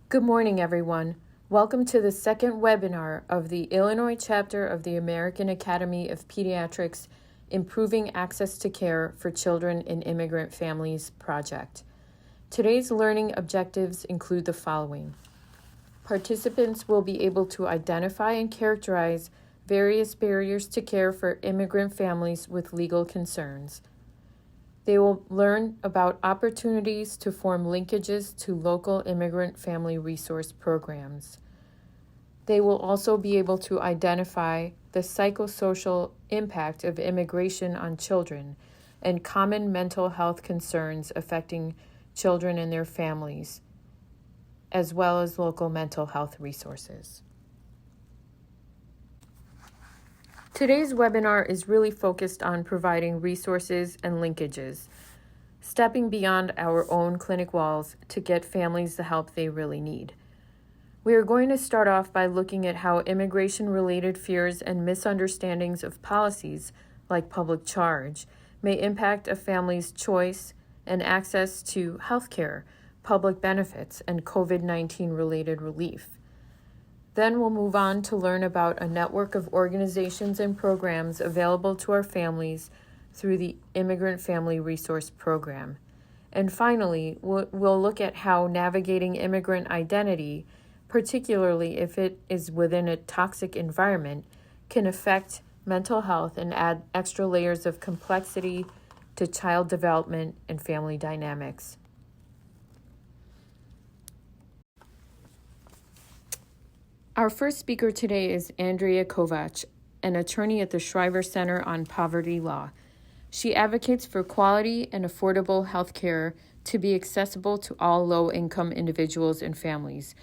Good morning, everyone. Welcome to the second webinar of the Illinois chapter of the American Academy of Pediatrics Improving Access to Care for Children in Immigrant Families project. Today's learning objectives include the following. Participants will be able to identify and characterize various barriers to care for immigrant families with legal concerns. They will learn about opportunities to form linkages to local immigrant family resource programs. They will also be able to identify the psychosocial impact of immigration on children and common mental health concerns affecting children and their families, as well as local mental health resources. Today's webinar is really focused on providing resources and linkages, stepping beyond our own clinic walls to get families the help they really need. We are going to start off by looking at how immigration-related fears and misunderstandings of policies, like public charge, may impact a family's choice and access to health care, public benefits, and COVID-19 related relief. Then we'll move on to learn about a network of organizations and programs available to our families through the Immigrant Family Resource Program. And finally, we'll look at how navigating immigrant identity, particularly if it is within a toxic environment, can affect mental health and add extra layers of complexity to child development and family dynamics. Our first speaker today is Andrea Kovac, an attorney at the Shriver Center on Poverty Law. She advocates for quality and affordable health care to be accessible to all low-income individuals and families,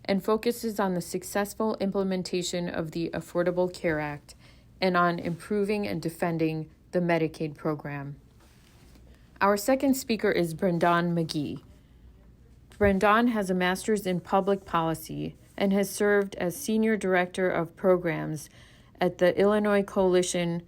and focuses on the successful implementation of the Affordable Care Act and on improving and defending the Medicaid program. Our second speaker is Brendan McGee. Brendan has a master's in public policy and has served as Senior Director of Programs at the Illinois Coalition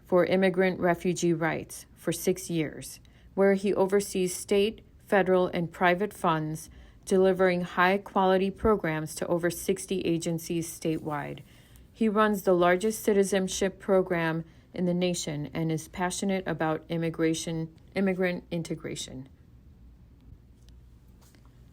for Immigrant Refugee Rights for 6 years, where he oversees state, federal, and private funds delivering high-quality programs to over 60 agencies statewide. He runs the largest citizenship program in the nation and is passionate about immigrant integration.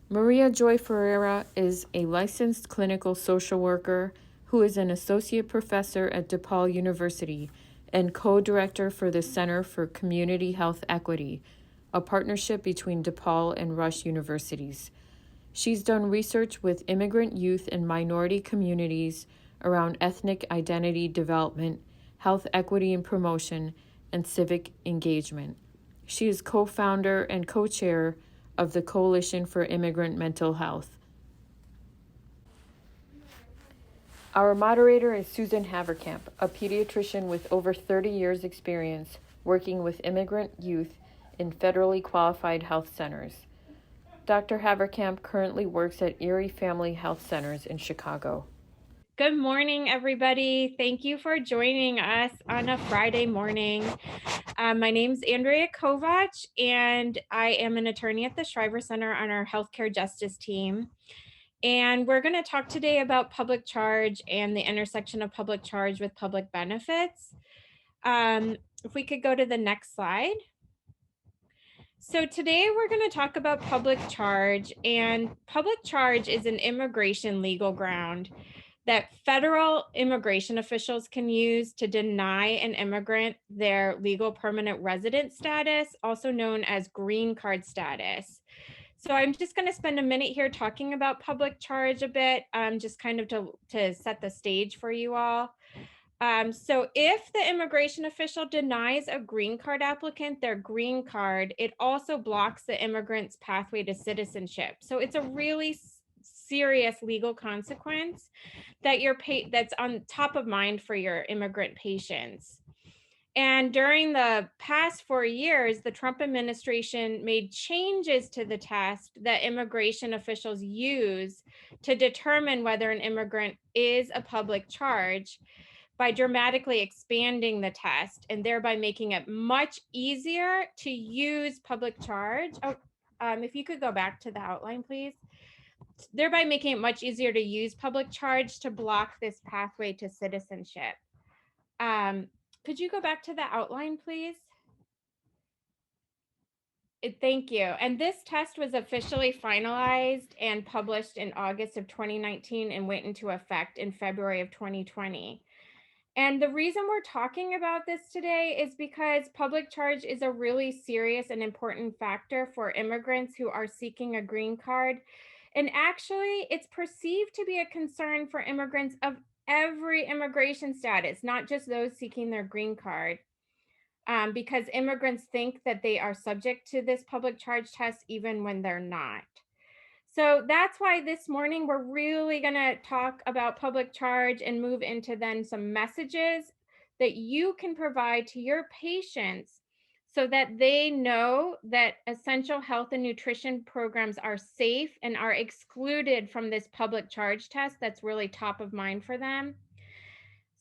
Maria Joy Ferreira is a licensed clinical social worker who is an associate professor at DePaul University and co-director for the Center for Community Health Equity, a partnership between DePaul and Rush Universities. She's done research with immigrant youth and minority communities around ethnic identity development, health equity and promotion, and civic engagement. She is co-founder and co-chair of the Coalition for Immigrant Mental Health. Our moderator is Susan Haverkamp, a pediatrician with over 30 years experience working with immigrant youth in federally qualified health centers. Dr. Haverkamp currently works at Erie Family Health Centers in Chicago. Good morning, everybody. Thank you for joining us on a Friday morning. My name is Andrea Kovac, and I am an attorney at the Shriver Center on our healthcare justice team. And we're going to talk today about public charge and the intersection of public charge with public benefits. If we could go to the next slide. So today we're going to talk about public charge, and public charge is an immigration legal ground that federal immigration officials can use to deny an immigrant their legal permanent resident status, also known as green card status. So I'm just going to spend a minute here talking about public charge a bit, just kind of to set the stage for you all. So if the immigration official denies a green card applicant their green card, it also blocks the immigrant's pathway to citizenship. So it's a really serious legal consequence that that's on top of mind for your immigrant patients. And during the past 4 years, the Trump administration made changes to the test that immigration officials use to determine whether an immigrant is a public charge by dramatically expanding the test and thereby making it much easier to use public charge. If you could go back to the outline, please. thereby making it much easier to use public charge to block this pathway to citizenship. Could you go back to the outline, please? Thank you. And this test was officially finalized and published in August of 2019 and went into effect in February of 2020. And the reason we're talking about this today is because public charge is a really serious and important factor for immigrants who are seeking a green card. And actually, it's perceived to be a concern for immigrants of every immigration status, not just those seeking their green card, because immigrants think that they are subject to this public charge test even when they're not. So that's why this morning we're really going to talk about public charge and move into then some messages that you can provide to your patients so that they know that essential health and nutrition programs are safe and are excluded from this public charge test that's really top of mind for them.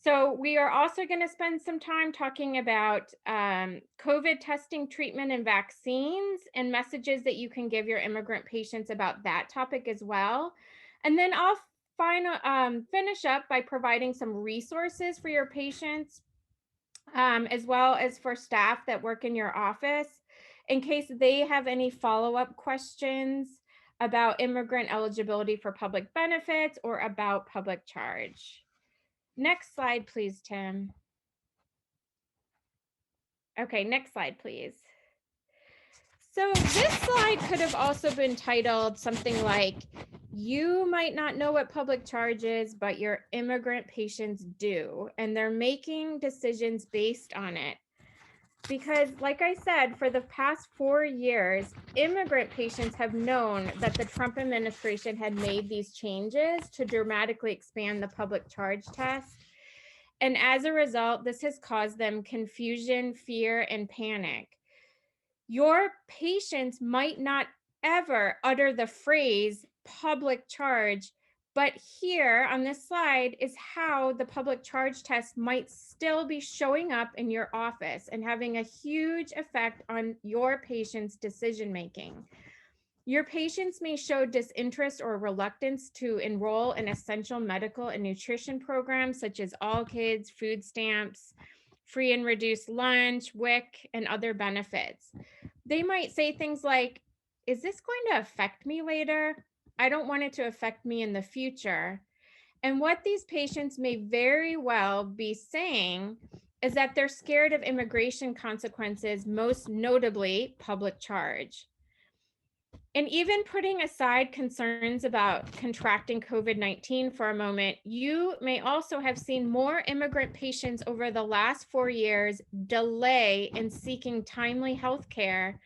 So we are also going to spend some time talking about COVID testing, treatment, and vaccines, and messages that you can give your immigrant patients about that topic as well. And then I'll finish up by providing some resources for your patients, as well as for staff that work in your office, in case they have any follow-up questions about immigrant eligibility for public benefits or about public charge. Next slide, please, Tim. Okay, next slide, please. So this slide could have also been titled something like, you might not know what public charge is, but your immigrant patients do, and they're making decisions based on it. Because like I said, for the past 4 years, immigrant patients have known that the Trump administration had made these changes to dramatically expand the public charge test. And as a result, this has caused them confusion, fear, and panic. Your patients might not ever utter the phrase public charge, but here on this slide is how the public charge test might still be showing up in your office and having a huge effect on your patient's decision making. Your patients may show disinterest or reluctance to enroll in essential medical and nutrition programs such as All Kids, food stamps, free and reduced lunch, WIC, and other benefits. They might say things like, is this going to affect me later? I don't want it to affect me in the future. And what these patients may very well be saying is that they're scared of immigration consequences, most notably public charge. And even putting aside concerns about contracting COVID-19 for a moment, you may also have seen more immigrant patients over the last 4 years delay in seeking timely health care,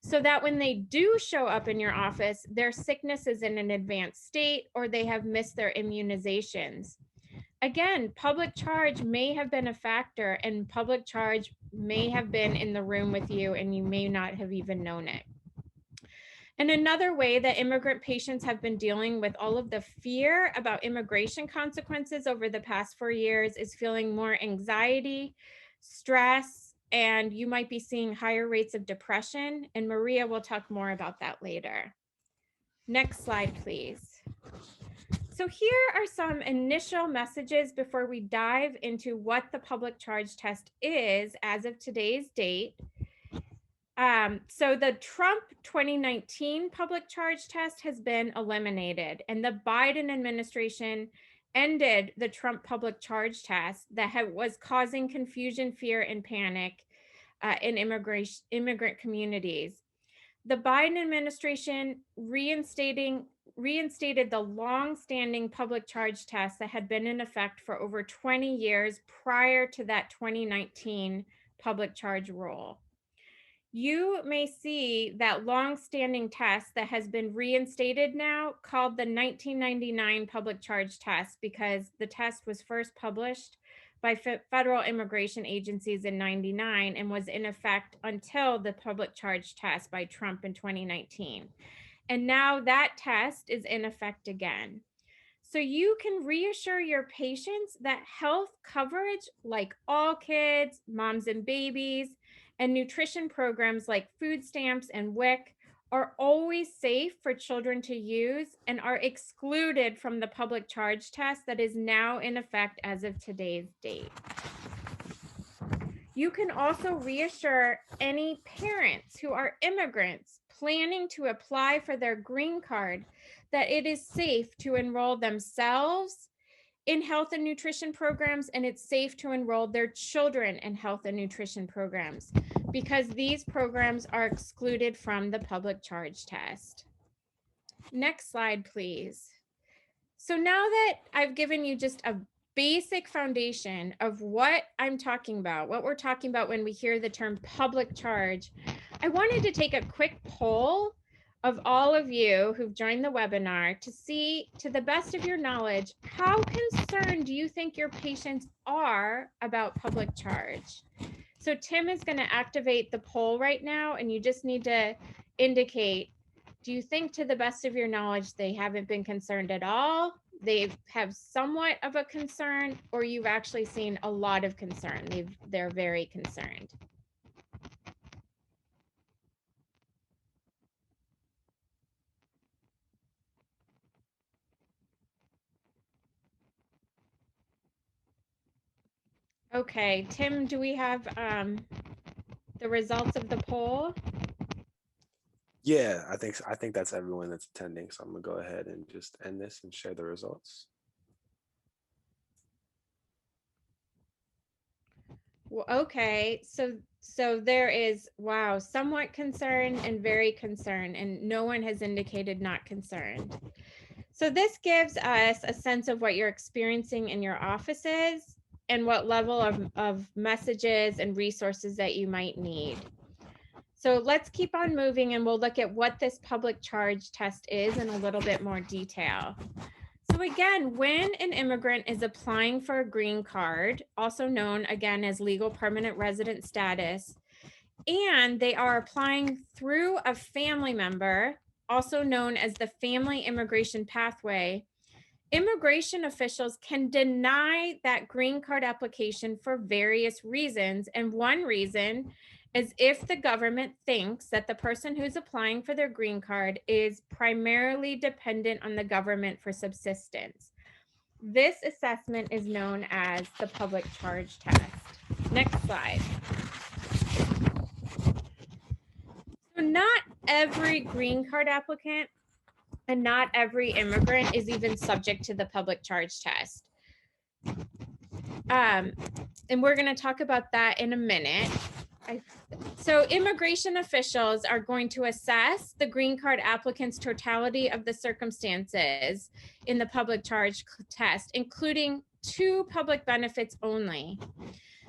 so that when they do show up in your office, their sickness is in an advanced state or they have missed their immunizations. Again, public charge may have been a factor, and public charge may have been in the room with you and you may not have even known it. And another way that immigrant patients have been dealing with all of the fear about immigration consequences over the past 4 years is feeling more anxiety, stress, and you might be seeing higher rates of depression. And Maria will talk more about that later. Next slide, please. So here are some initial messages before we dive into what the public charge test is as of today's date. So the Trump 2019 public charge test has been eliminated, and the Biden administration ended the Trump public charge test that was causing confusion, fear, and panic in immigrant communities. The Biden administration reinstated the long-standing public charge test that had been in effect for over 20 years prior to that 2019 public charge rule. You may see that long-standing test that has been reinstated now, called the 1999 public charge test, because the test was first published by federal immigration agencies in 99 and was in effect until the public charge test by Trump in 2019. And now that test is in effect again. So you can reassure your patients that health coverage like All Kids, moms and babies, and nutrition programs like food stamps and WIC are always safe for children to use and are excluded from the public charge test that is now in effect as of today's date. You can also reassure any parents who are immigrants planning to apply for their green card that it is safe to enroll themselves in health and nutrition programs, and it's safe to enroll their children in health and nutrition programs because these programs are excluded from the public charge test. Next slide, please. So now that I've given you just a basic foundation of what I'm talking about, what we're talking about when we hear the term public charge, I wanted to take a quick poll of all of you who've joined the webinar to see, to the best of your knowledge, how concerned do you think your patients are about public charge? So Tim is going to activate the poll right now, and you just need to indicate, do you think to the best of your knowledge they haven't been concerned at all? They have somewhat of a concern, or you've actually seen a lot of concern. They're very concerned. Okay, Tim, do we have the results of the poll? Yeah, I think that's everyone that's attending. So I'm gonna go ahead and just end this and share the results. Well, okay, so there is, wow, somewhat concerned and very concerned, and no one has indicated not concerned. So this gives us a sense of what you're experiencing in your offices and what level of messages and resources that you might need. So let's keep on moving, and we'll look at what this public charge test is in a little bit more detail. So again, when an immigrant is applying for a green card, also known again as legal permanent resident status, and they are applying through a family member, also known as the family immigration pathway, immigration officials can deny that green card application for various reasons. And one reason is if the government thinks that the person who's applying for their green card is primarily dependent on the government for subsistence. This assessment is known as the public charge test. Next slide. So not every green card applicant and not every immigrant is even subject to the public charge test. And we're going to talk about that in a minute. So immigration officials are going to assess the green card applicant's totality of the circumstances in the public charge test, including two public benefits only.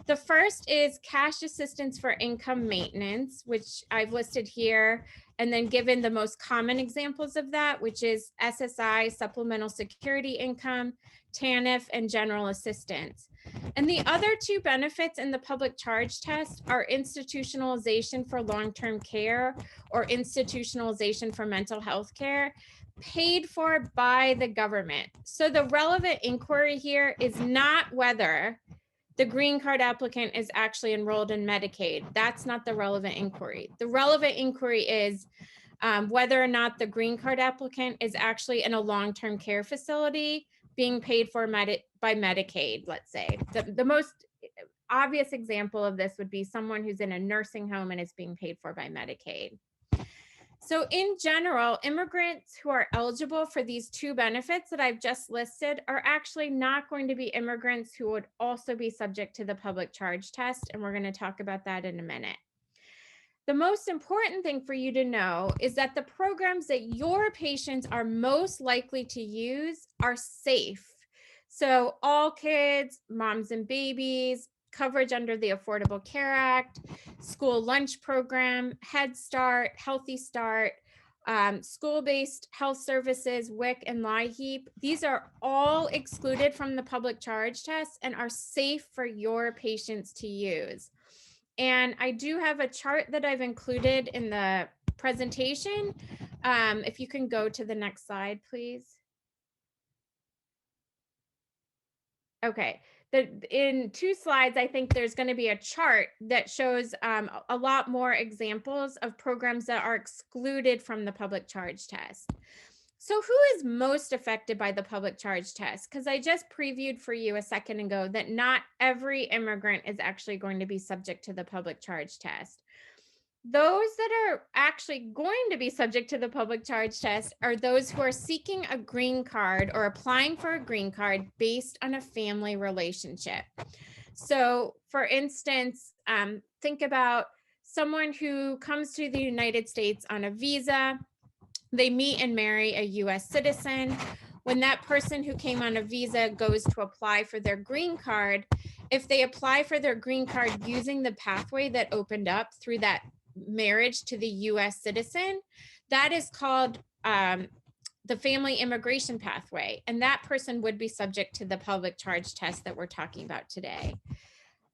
The first is cash assistance for income maintenance, which I've listed here, and then given the most common examples of that, which is SSI, supplemental security income, TANF, and general assistance. And the other two benefits in the public charge test are institutionalization for long-term care or institutionalization for mental health care, paid for by the government. So the relevant inquiry here is not whether the green card applicant is actually enrolled in Medicaid. That's not the relevant inquiry. The relevant inquiry is whether or not the green card applicant is actually in a long-term care facility being paid for by Medicaid, let's say. The most obvious example of this would be someone who's in a nursing home and is being paid for by Medicaid. So in general, immigrants who are eligible for these two benefits that I've just listed are actually not going to be immigrants who would also be subject to the public charge test, and we're going to talk about that in a minute. The most important thing for you to know is that the programs that your patients are most likely to use are safe. So all kids, moms and babies, coverage under the Affordable Care Act, school lunch program, Head Start, Healthy Start, school-based health services, WIC and LIHEAP. These are all excluded from the public charge test and are safe for your patients to use. And I do have a chart that I've included in the presentation. If you can go to the next slide, please. Okay, in 2 slides, I think there's going to be a chart that shows a lot more examples of programs that are excluded from the public charge test. So who is most affected by the public charge test? Because I just previewed for you a second ago that not every immigrant is actually going to be subject to the public charge test. Those that are actually going to be subject to the public charge test are those who are seeking a green card or applying for a green card based on a family relationship. So, for instance, think about someone who comes to the United States on a visa. They meet and marry a US citizen. When that person who came on a visa goes to apply for their green card, if they apply for their green card using the pathway that opened up through that marriage to the US citizen, that is called the family immigration pathway. And that person would be subject to the public charge test that we're talking about today.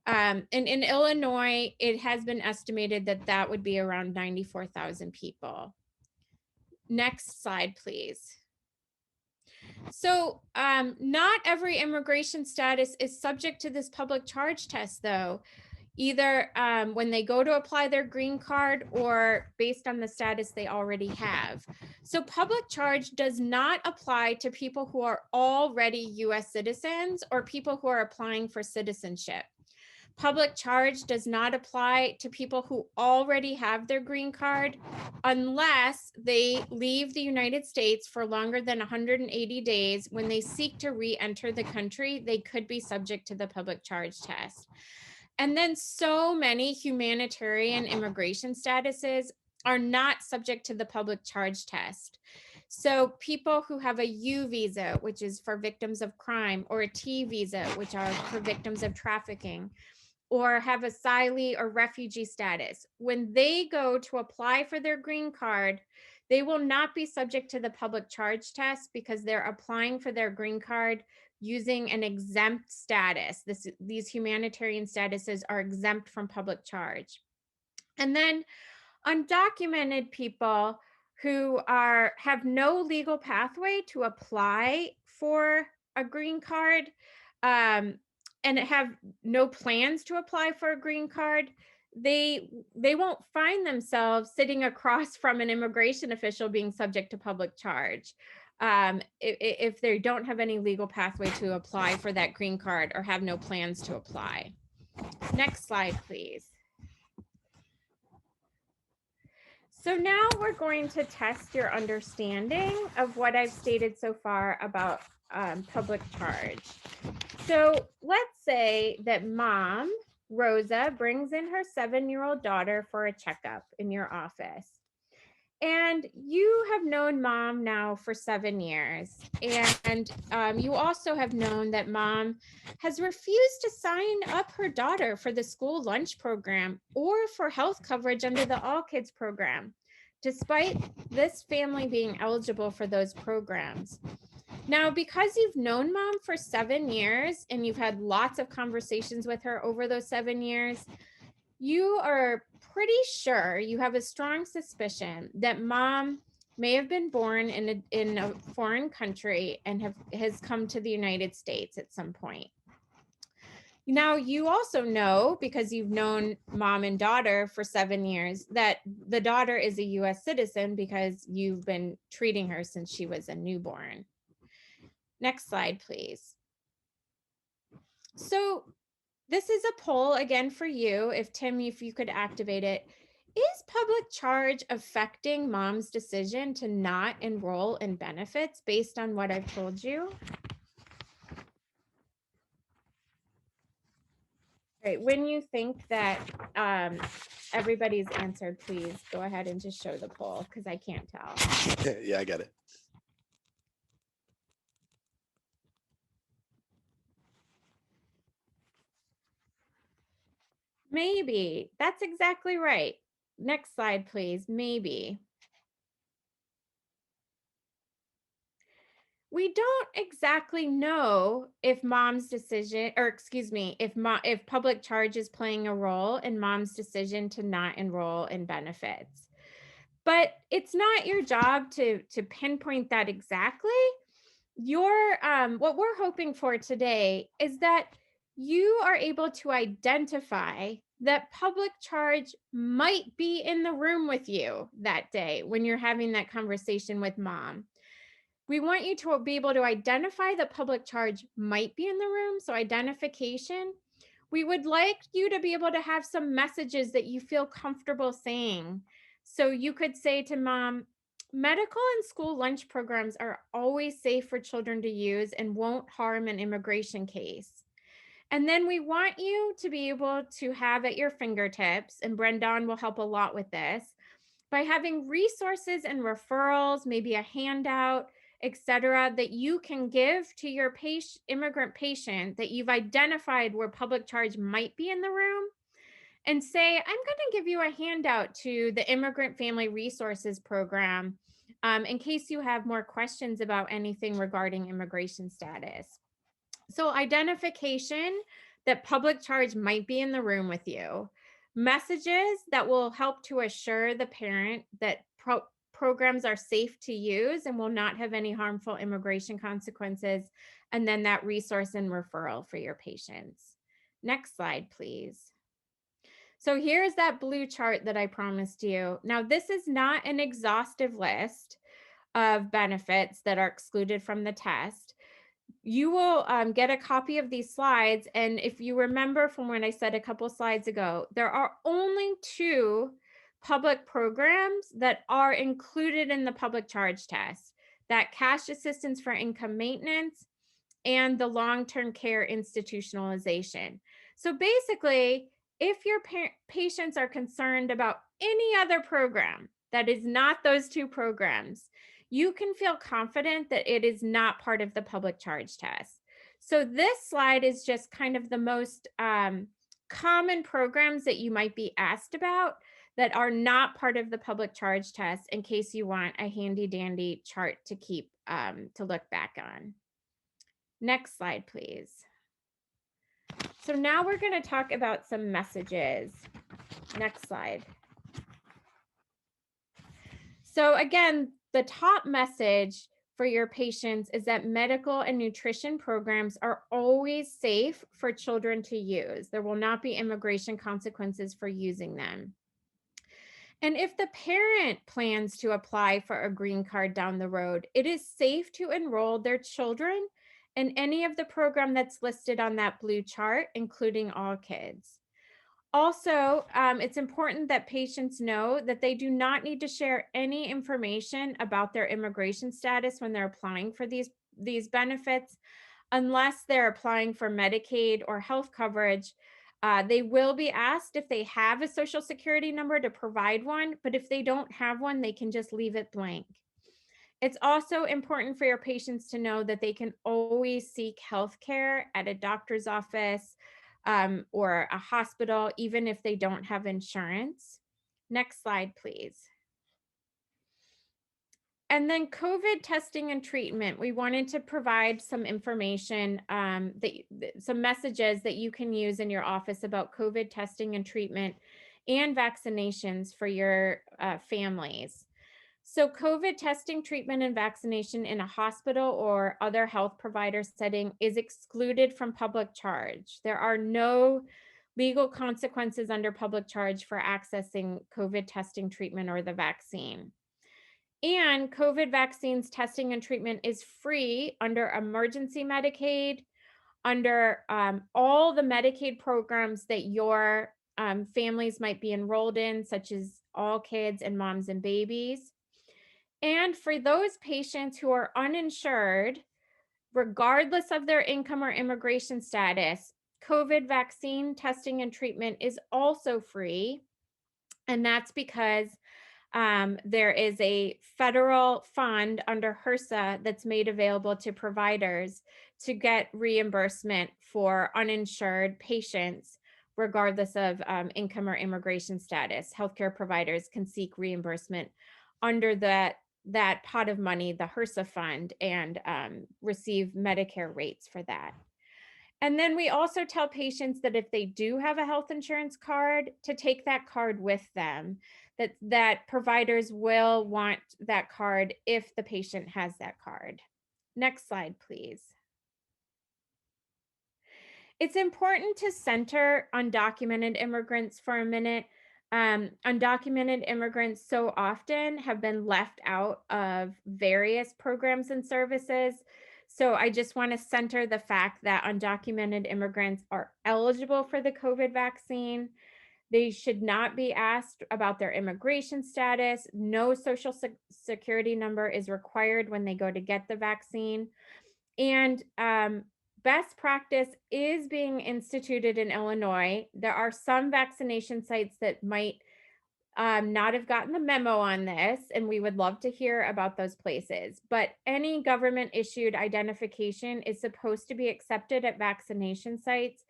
And in Illinois, it has been estimated that that would be around 94,000 people. Next slide, please. So not every immigration status is subject to this public charge test, though, either when they go to apply their green card or based on the status they already have. So public charge does not apply to people who are already US citizens or people who are applying for citizenship. Public charge does not apply to people who already have their green card unless they leave the United States for longer than 180 days. When they seek to re-enter the country, they could be subject to the public charge test. And then so many humanitarian immigration statuses are not subject to the public charge test. So people who have a U visa, which is for victims of crime, or a T visa, which are for victims of trafficking, or have asylee or refugee status, when they go to apply for their green card, they will not be subject to the public charge test because they're applying for their green card using an exempt status. These humanitarian statuses are exempt from public charge. And then undocumented people who have no legal pathway to apply for a green card, and have no plans to apply for a green card, they won't find themselves sitting across from an immigration official being subject to public charge if they don't have any legal pathway to apply for that green card or have no plans to apply. Next slide, please. So now we're going to test your understanding of what I've stated so far about public charge. So let's say that mom, Rosa, brings in her 7-year-old daughter for a checkup in your office. And you have known mom now for 7 years. And you also have known that mom has refused to sign up her daughter for the school lunch program or for health coverage under the All Kids program, despite this family being eligible for those programs. Now, because you've known mom for 7 years and you've had lots of conversations with her over those 7 years, you are pretty sure, you have a strong suspicion that mom may have been born in a foreign country and has come to the United States at some point. Now, you also know, because you've known mom and daughter for 7 years, that the daughter is a US citizen because you've been treating her since she was a newborn. Next slide, please. So this is a poll again for you. Tim, if you could activate it. Is public charge affecting mom's decision to not enroll in benefits based on what I've told you? Right. When you think that everybody's answered, please go ahead and just show the poll because I can't tell. Yeah, I got it. Maybe. That's exactly right. Next slide, please. Maybe. We don't exactly know if mom's decision, or excuse me, if public charge is playing a role in mom's decision to not enroll in benefits. But it's not your job to pinpoint that exactly. What we're hoping for today is that you are able to identify that public charge might be in the room with you that day when you're having that conversation with mom. We want you to be able to identify that public charge might be in the room. So, identification. We would like you to be able to have some messages that you feel comfortable saying. So, you could say to mom, medical and school lunch programs are always safe for children to use and won't harm an immigration case. And then we want you to be able to have at your fingertips, and Brendan will help a lot with this, by having resources and referrals, maybe a handout, etc., that you can give to your immigrant patient that you've identified where public charge might be in the room, and say, I'm going to give you a handout to the Immigrant Family Resources Program in case you have more questions about anything regarding immigration status. So, identification that public charge might be in the room with you, messages that will help to assure the parent that programs are safe to use and will not have any harmful immigration consequences, and then that resource and referral for your patients. Next slide, please. So, here's that blue chart that I promised you. Now, this is not an exhaustive list of benefits that are excluded from the test. You will get a copy of these slides. And if you remember from when I said a couple slides ago, there are only 2 public programs that are included in the public charge test: that cash assistance for income maintenance and the long-term care institutionalization. So basically, if your patients are concerned about any other program that is not those 2 programs, you can feel confident that it is not part of the public charge test. So this slide is just kind of the most common programs that you might be asked about that are not part of the public charge test, in case you want a handy dandy chart to keep to look back on. Next slide, please. So now we're going to talk about some messages. Next slide. So again, the top message for your patients is that medical and nutrition programs are always safe for children to use. There will not be immigration consequences for using them. And if the parent plans to apply for a green card down the road, it is safe to enroll their children in any of the program that's listed on that blue chart, including all kids. Also, it's important that patients know that they do not need to share any information about their immigration status when they're applying for these benefits, unless they're applying for Medicaid or health coverage. They will be asked if they have a Social Security number to provide one, but if they don't have one, they can just leave it blank. It's also important for your patients to know that they can always seek health care at a doctor's office or a hospital, even if they don't have insurance. Next slide, please. And then COVID testing and treatment. We wanted to provide some information, some messages that you can use in your office about COVID testing and treatment and vaccinations for your families. So COVID testing, treatment, and vaccination in a hospital or other health provider setting is excluded from public charge. There are no legal consequences under public charge for accessing COVID testing, treatment, or the vaccine. And COVID vaccines testing and treatment is free under emergency Medicaid, under all the Medicaid programs that your families might be enrolled in, such as All Kids and Moms and Babies. And for those patients who are uninsured, regardless of their income or immigration status, COVID vaccine testing and treatment is also free. And that's because there is a federal fund under HRSA that's made available to providers to get reimbursement for uninsured patients, regardless of income or immigration status. Healthcare providers can seek reimbursement under that pot of money, the HRSA fund, and receive Medicare rates for that. And then we also tell patients that if they do have a health insurance card, to take that card with them, that providers will want that card if the patient has that card. Next slide, please. It's important to center undocumented immigrants for a minute. Undocumented immigrants so often have been left out of various programs and services. So I just want to center the fact that undocumented immigrants are eligible for the COVID vaccine. They should not be asked about their immigration status. No social security number is required when they go to get the vaccine. And best practice is being instituted in Illinois. There are some vaccination sites that might not have gotten the memo on this, and we would love to hear about those places. But any government issued identification is supposed to be accepted at vaccination sites,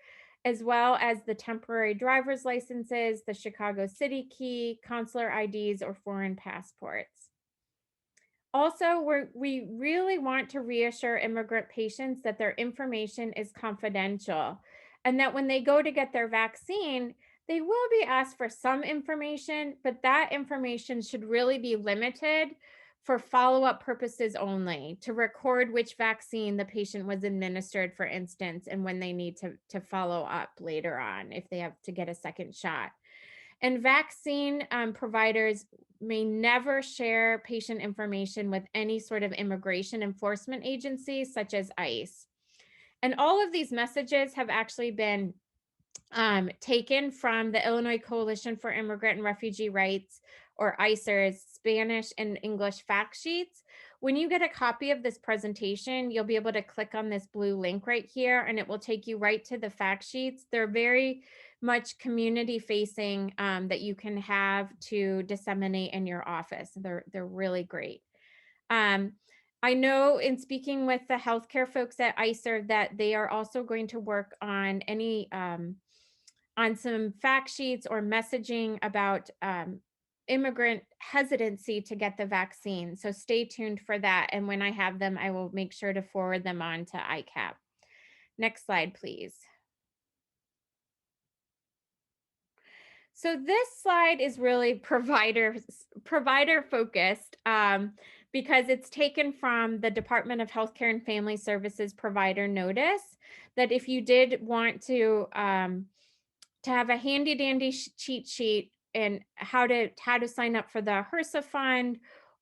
as well as the temporary driver's licenses, the Chicago City key, consular IDs, or foreign passports. Also, we really want to reassure immigrant patients that their information is confidential and that when they go to get their vaccine, they will be asked for some information, but that information should really be limited for follow-up purposes only, to record which vaccine the patient was administered, for instance, and when they need to follow up later on if they have to get a second shot. And vaccine providers may never share patient information with any sort of immigration enforcement agency, such as ICE. And all of these messages have actually been taken from the Illinois Coalition for Immigrant and Refugee Rights, or ICER's Spanish and English fact sheets. When you get a copy of this presentation, you'll be able to click on this blue link right here, and it will take you right to the fact sheets. They're very much community facing that you can have to disseminate in your office. They're really great. I know in speaking with the healthcare folks at ICER that they are also going to work on any on some fact sheets or messaging about immigrant hesitancy to get the vaccine. So stay tuned for that. And when I have them, I will make sure to forward them on to ICAP. Next slide, please. So this slide is really provider focused because it's taken from the Department of Healthcare and Family Services provider notice that if you did want to have a handy dandy cheat sheet and how to sign up for the HRSA fund,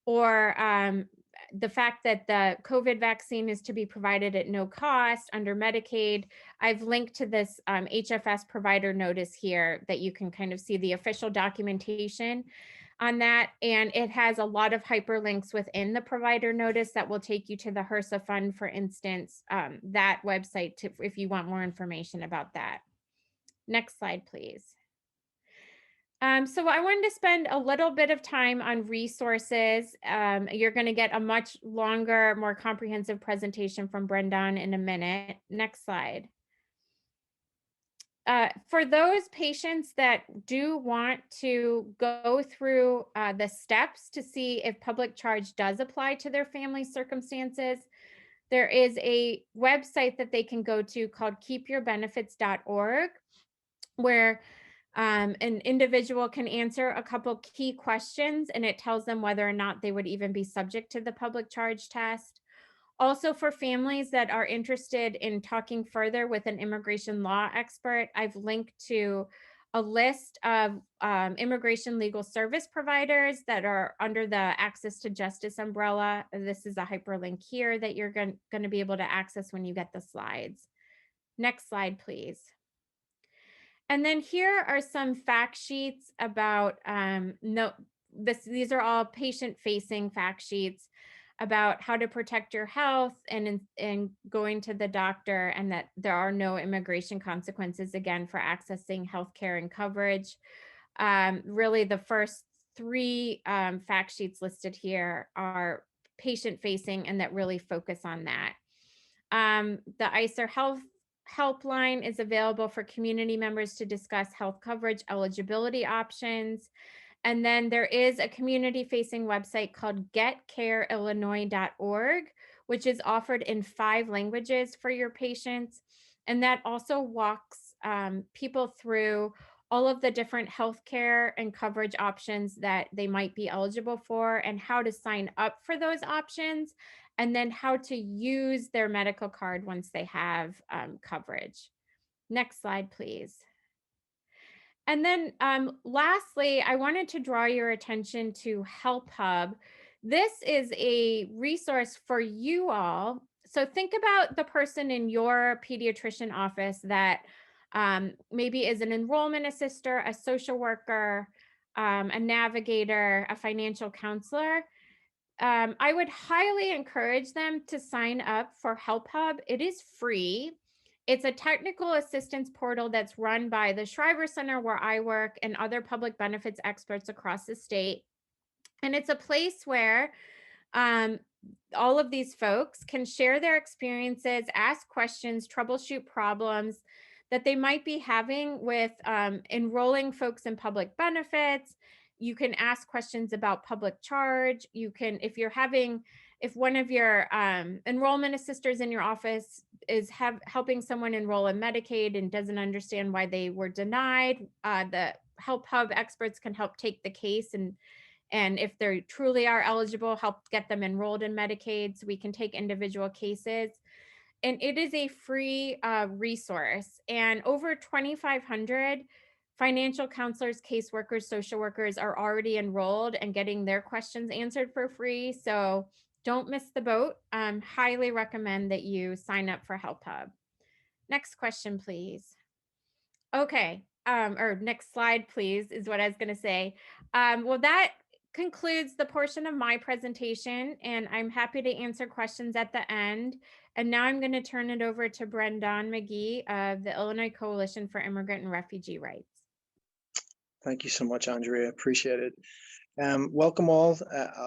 or the fact that the COVID vaccine is to be provided at no cost under Medicaid. I've linked to this HFS provider notice here that you can kind of see the official documentation on that. And it has a lot of hyperlinks within the provider notice that will take you to the HRSA fund, for instance, that website if you want more information about that. Next slide, please. So I wanted to spend a little bit of time on resources. You're going to get a much longer, more comprehensive presentation from Brendan in a minute. Next slide. For those patients that do want to go through the steps to see if public charge does apply to their family circumstances, there is a website that they can go to called keepyourbenefits.org, where an individual can answer a couple key questions, and it tells them whether or not they would even be subject to the public charge test. Also, for families that are interested in talking further with an immigration law expert, I've linked to a list of immigration legal service providers that are under the Access to Justice umbrella. This is a hyperlink here that you're going to be able to access when you get the slides. Next slide, please. And then here are some fact sheets about these are all patient-facing fact sheets about how to protect your health and going to the doctor, and that there are no immigration consequences, again, for accessing healthcare and coverage. Really, the first three fact sheets listed here are patient-facing and that really focus on that. The ICER Health Helpline is available for community members to discuss health coverage eligibility options. And then there is a community-facing website called getcareillinois.org, which is offered in 5 languages for your patients. And that also walks people through all of the different healthcare and coverage options that they might be eligible for, and how to sign up for those options, and then how to use their medical card once they have coverage. Next slide, please. And then lastly, I wanted to draw your attention to Help Hub. This is a resource for you all. So think about the person in your pediatrician office that maybe is an enrollment assistant, a social worker, a navigator, a financial counselor. I would highly encourage them to sign up for Help Hub. It is free. It's a technical assistance portal that's run by the Shriver Center where I work and other public benefits experts across the state. And it's a place where um, all of these folks can share their experiences, ask questions, troubleshoot problems that they might be having with enrolling folks in public benefits. You can ask questions about public charge. You can, if one of your enrollment assisters in your office is helping someone enroll in Medicaid and doesn't understand why they were denied, the Help Hub experts can help take the case and if they truly are eligible, help get them enrolled in Medicaid so we can take individual cases. And it is a free resource. And over 2,500 financial counselors, caseworkers, social workers are already enrolled and getting their questions answered for free. So don't miss the boat. Highly recommend that you sign up for Help Hub. Next question, please. Okay, or next slide, please, is what I was going to say. Well, that concludes the portion of my presentation, and I'm happy to answer questions at the end. And now I'm going to turn it over to Brendan McGee of the Illinois Coalition for Immigrant and Refugee Rights. Thank you so much, Andrea. Appreciate it. Welcome all.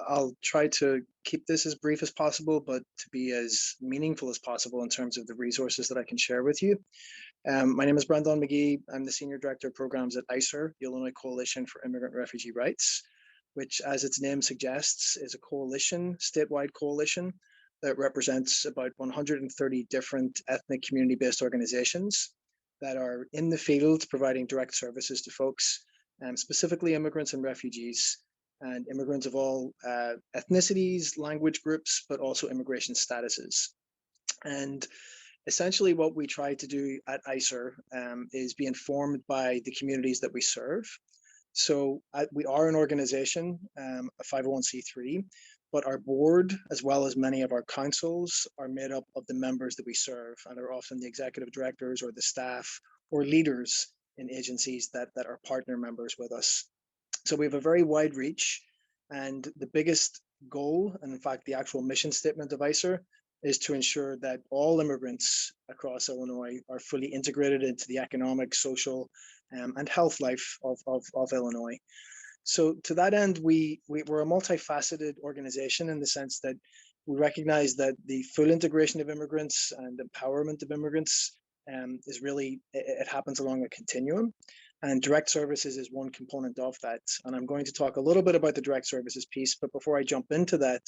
I'll try to keep this as brief as possible, but to be as meaningful as possible in terms of the resources that I can share with you. My name is Brendan McGee. I'm the Senior Director of Programs at ICER, the Illinois Coalition for Immigrant and Refugee Rights, which, as its name suggests, is a coalition, statewide coalition that represents about 130 different ethnic community-based organizations that are in the field providing direct services to folks, specifically immigrants and refugees, and immigrants of all ethnicities, language groups, but also immigration statuses. And essentially what we try to do at ICER is be informed by the communities that we serve. So we are an organization, a 501c3, but our board, as well as many of our councils, are made up of the members that we serve and are often the executive directors or the staff or leaders in agencies that are partner members with us. So we have a very wide reach, and the biggest goal, and in fact the actual mission statement of ICER, is to ensure that all immigrants across Illinois are fully integrated into the economic, social, and health life of Illinois. So to that end, we're a multifaceted organization in the sense that we recognize that the full integration of immigrants and empowerment of immigrants is really, it happens along a continuum. And direct services is one component of that. And I'm going to talk a little bit about the direct services piece, but before I jump into that,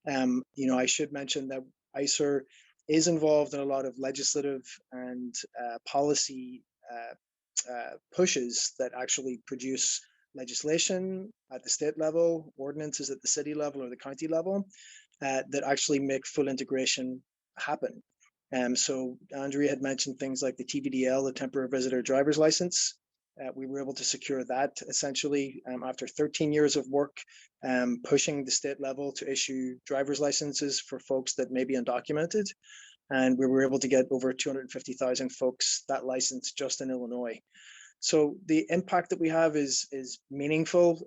I should mention that ICER is involved in a lot of legislative and policy pushes that actually produce legislation at the state level, ordinances at the city level or the county level that actually make full integration happen. So Andrea had mentioned things like the TVDL, the temporary visitor driver's license. We were able to secure that essentially after 13 years of work pushing the state level to issue driver's licenses for folks that may be undocumented. And we were able to get over 250,000 folks that license just in Illinois. So the impact that we have is meaningful,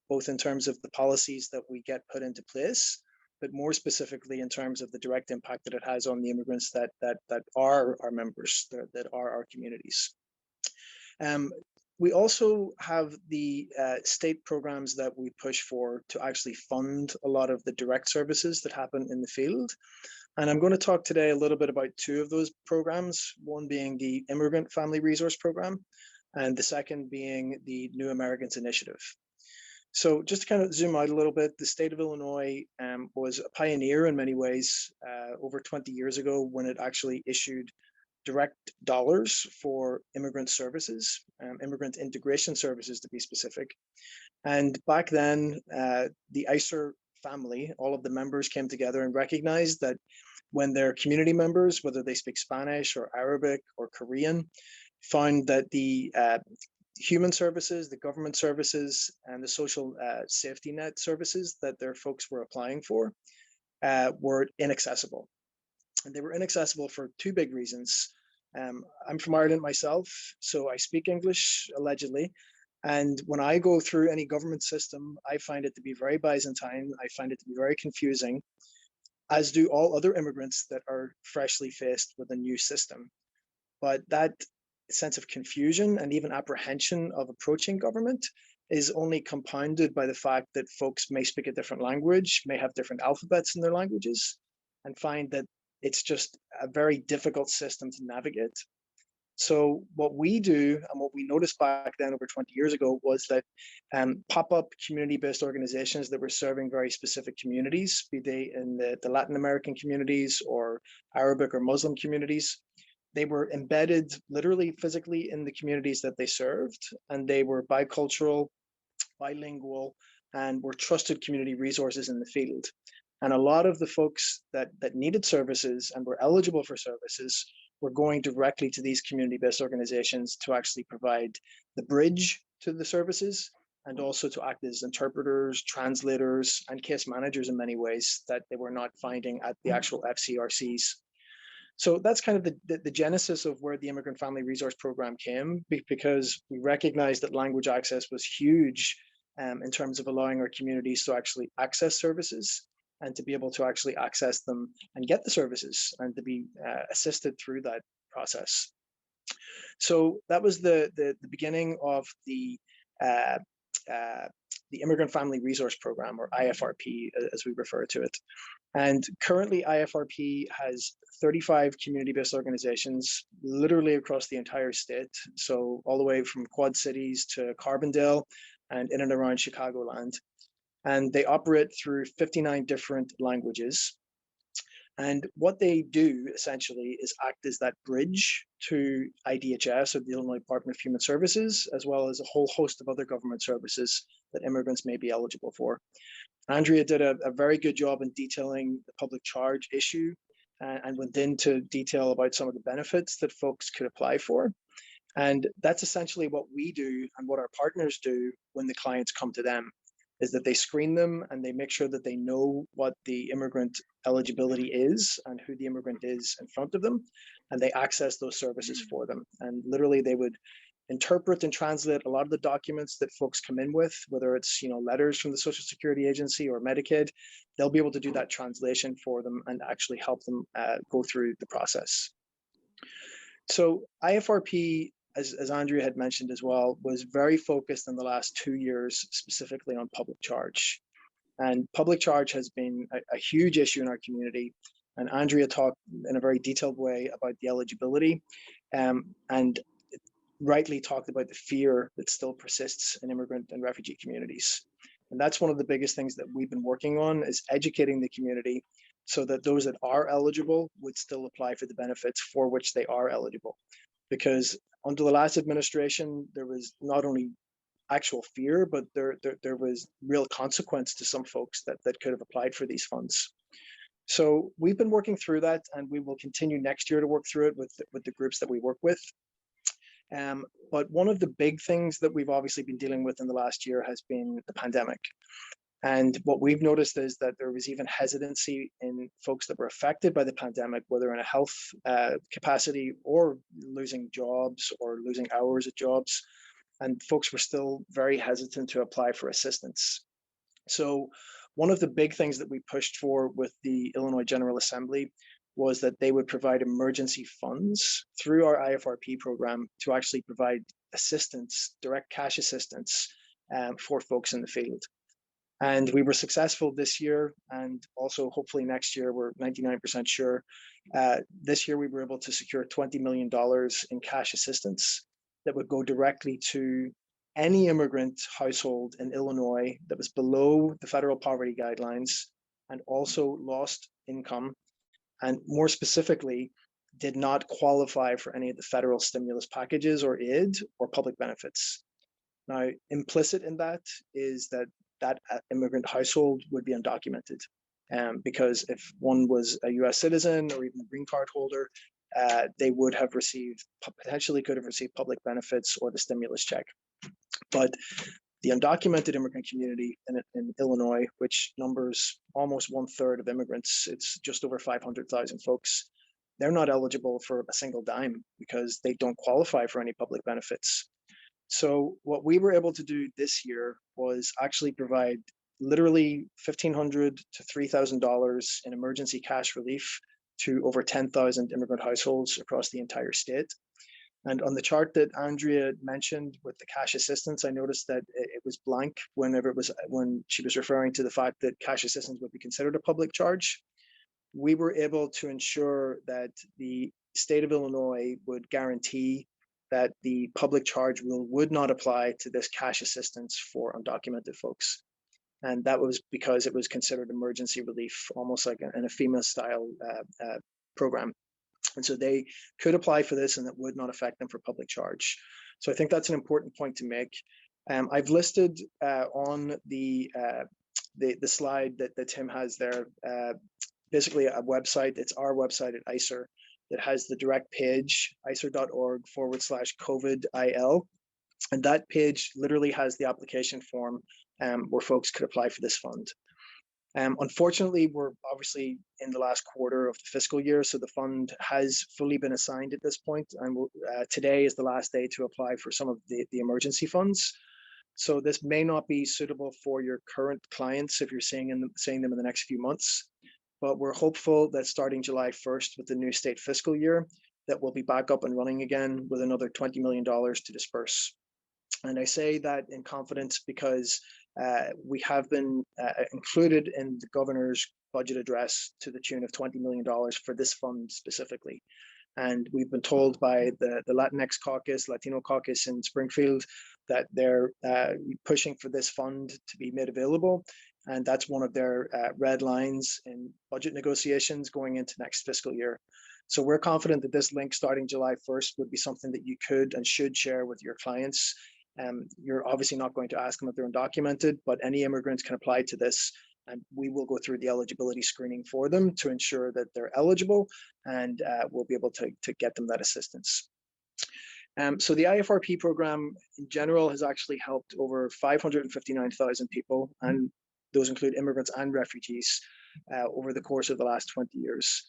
both in terms of the policies that we get put into place, but more specifically in terms of the direct impact that it has on the immigrants that are our members, that are our communities. We also have the state programs that we push for to actually fund a lot of the direct services that happen in the field. And I'm going to talk today a little bit about two of those programs, one being the Immigrant Family Resource Program, and the second being the New Americans Initiative. So just to kind of zoom out a little bit, the state of Illinois was a pioneer in many ways over 20 years ago when it actually issued direct dollars for immigrant services, immigrant integration services to be specific. And back then, the ICER family, all of the members came together and recognized that when their community members, whether they speak Spanish or Arabic or Korean, found that the human services, the government services, and the social safety net services that their folks were applying for were inaccessible. And they were inaccessible for two big reasons. I'm from Ireland myself, so I speak English, allegedly. And when I go through any government system, I find it to be very Byzantine. I find it to be very confusing, as do all other immigrants that are freshly faced with a new system. But that sense of confusion and even apprehension of approaching government is only compounded by the fact that folks may speak a different language, may have different alphabets in their languages, and find that it's just a very difficult system to navigate. So what we do and what we noticed back then over 20 years ago was that pop-up community-based organizations that were serving very specific communities, be they in the Latin American communities or Arabic or Muslim communities, they were embedded literally physically in the communities that they served, and they were bicultural, bilingual, and were trusted community resources in the field. And a lot of the folks that needed services and were eligible for services were going directly to these community-based organizations to actually provide the bridge to the services, and also to act as interpreters, translators, and case managers in many ways that they were not finding at the actual FCRCs. So that's kind of the genesis of where the Immigrant Family Resource Program came, because we recognized that language access was huge in terms of allowing our communities to actually access services and to be able to actually access them and get the services and to be assisted through that process. So that was the beginning of the Immigrant Family Resource Program, or IFRP, as we refer to it. And currently IFRP has 35 community-based organizations literally across the entire state. So all the way from Quad Cities to Carbondale and in and around Chicagoland. And they operate through 59 different languages. And what they do essentially is act as that bridge to IDHS, or the Illinois Department of Human Services, as well as a whole host of other government services that immigrants may be eligible for. Andrea did a very good job in detailing the public charge issue and went into detail about some of the benefits that folks could apply for. And that's essentially what we do and what our partners do when the clients come to them, is that they screen them and they make sure that they know what the immigrant eligibility is and who the immigrant is in front of them, and they access those services for them. And literally they would interpret and translate a lot of the documents that folks come in with, whether it's letters from the Social Security Agency or Medicaid. They'll be able to do that translation for them and actually help them go through the process. So IFRP, as Andrea had mentioned as well, was very focused in the last 2 years specifically on public charge. And public charge has been a huge issue in our community. And Andrea talked in a very detailed way about the eligibility, and rightly talked about the fear that still persists in immigrant and refugee communities. And that's one of the biggest things that we've been working on, is educating the community so that those that are eligible would still apply for the benefits for which they are eligible. Because under the last administration, there was not only actual fear, but there was real consequence to some folks that could have applied for these funds. So we've been working through that, and we will continue next year to work through it with the groups that we work with. But one of the big things that we've obviously been dealing with in the last year has been the pandemic. And what we've noticed is that there was even hesitancy in folks that were affected by the pandemic, whether in a health capacity or losing jobs or losing hours at jobs. And folks were still very hesitant to apply for assistance. So one of the big things that we pushed for with the Illinois General Assembly was that they would provide emergency funds through our IFRP program to actually provide assistance, direct cash assistance for folks in the field. And we were successful this year, and also hopefully next year, we're 99% sure. This year we were able to secure $20 million in cash assistance that would go directly to any immigrant household in Illinois that was below the federal poverty guidelines and also lost income, and more specifically, did not qualify for any of the federal stimulus packages or aid or public benefits. Now, implicit in that is that immigrant household would be undocumented, because if one was a US citizen or even a green card holder, they would have received, potentially could have received public benefits or the stimulus check. But the undocumented immigrant community in Illinois, which numbers almost 1/3 of immigrants, it's just over 500,000 folks, they're not eligible for a single dime because they don't qualify for any public benefits. So what we were able to do this year was actually provide literally $1,500 to $3,000 in emergency cash relief to over 10,000 immigrant households across the entire state. And on the chart that Andrea mentioned with the cash assistance, I noticed that it was blank when she was referring to the fact that cash assistance would be considered a public charge. We were able to ensure that the state of Illinois would guarantee that the public charge rule would not apply to this cash assistance for undocumented folks. And that was because it was considered emergency relief, almost like an FEMA style program. And so they could apply for this and it would not affect them for public charge. So I think that's an important point to make. I've listed on the slide that Tim has there, basically a website. It's our website at ICER that has the direct page, icer.org/COVID-IL. And that page literally has the application form where folks could apply for this fund. Unfortunately, we're obviously in the last quarter of the fiscal year, so the fund has fully been assigned at this point, and today is the last day to apply for some of the emergency funds. So this may not be suitable for your current clients if you're seeing them in the next few months, but we're hopeful that starting July 1st with the new state fiscal year, that we'll be back up and running again with another $20 million to disperse. And I say that in confidence because we have been included in the governor's budget address to the tune of $20 million for this fund specifically. And we've been told by the Latinx caucus, Latino caucus in Springfield, that they're pushing for this fund to be made available. And that's one of their red lines in budget negotiations going into next fiscal year. So we're confident that this link starting July 1st would be something that you could and should share with your clients. You're obviously not going to ask them if they're undocumented, but any immigrants can apply to this, and we will go through the eligibility screening for them to ensure that they're eligible, and we'll be able to get them that assistance. So the IFRP program in general has actually helped over 559,000 people, and those include immigrants and refugees over the course of the last 20 years.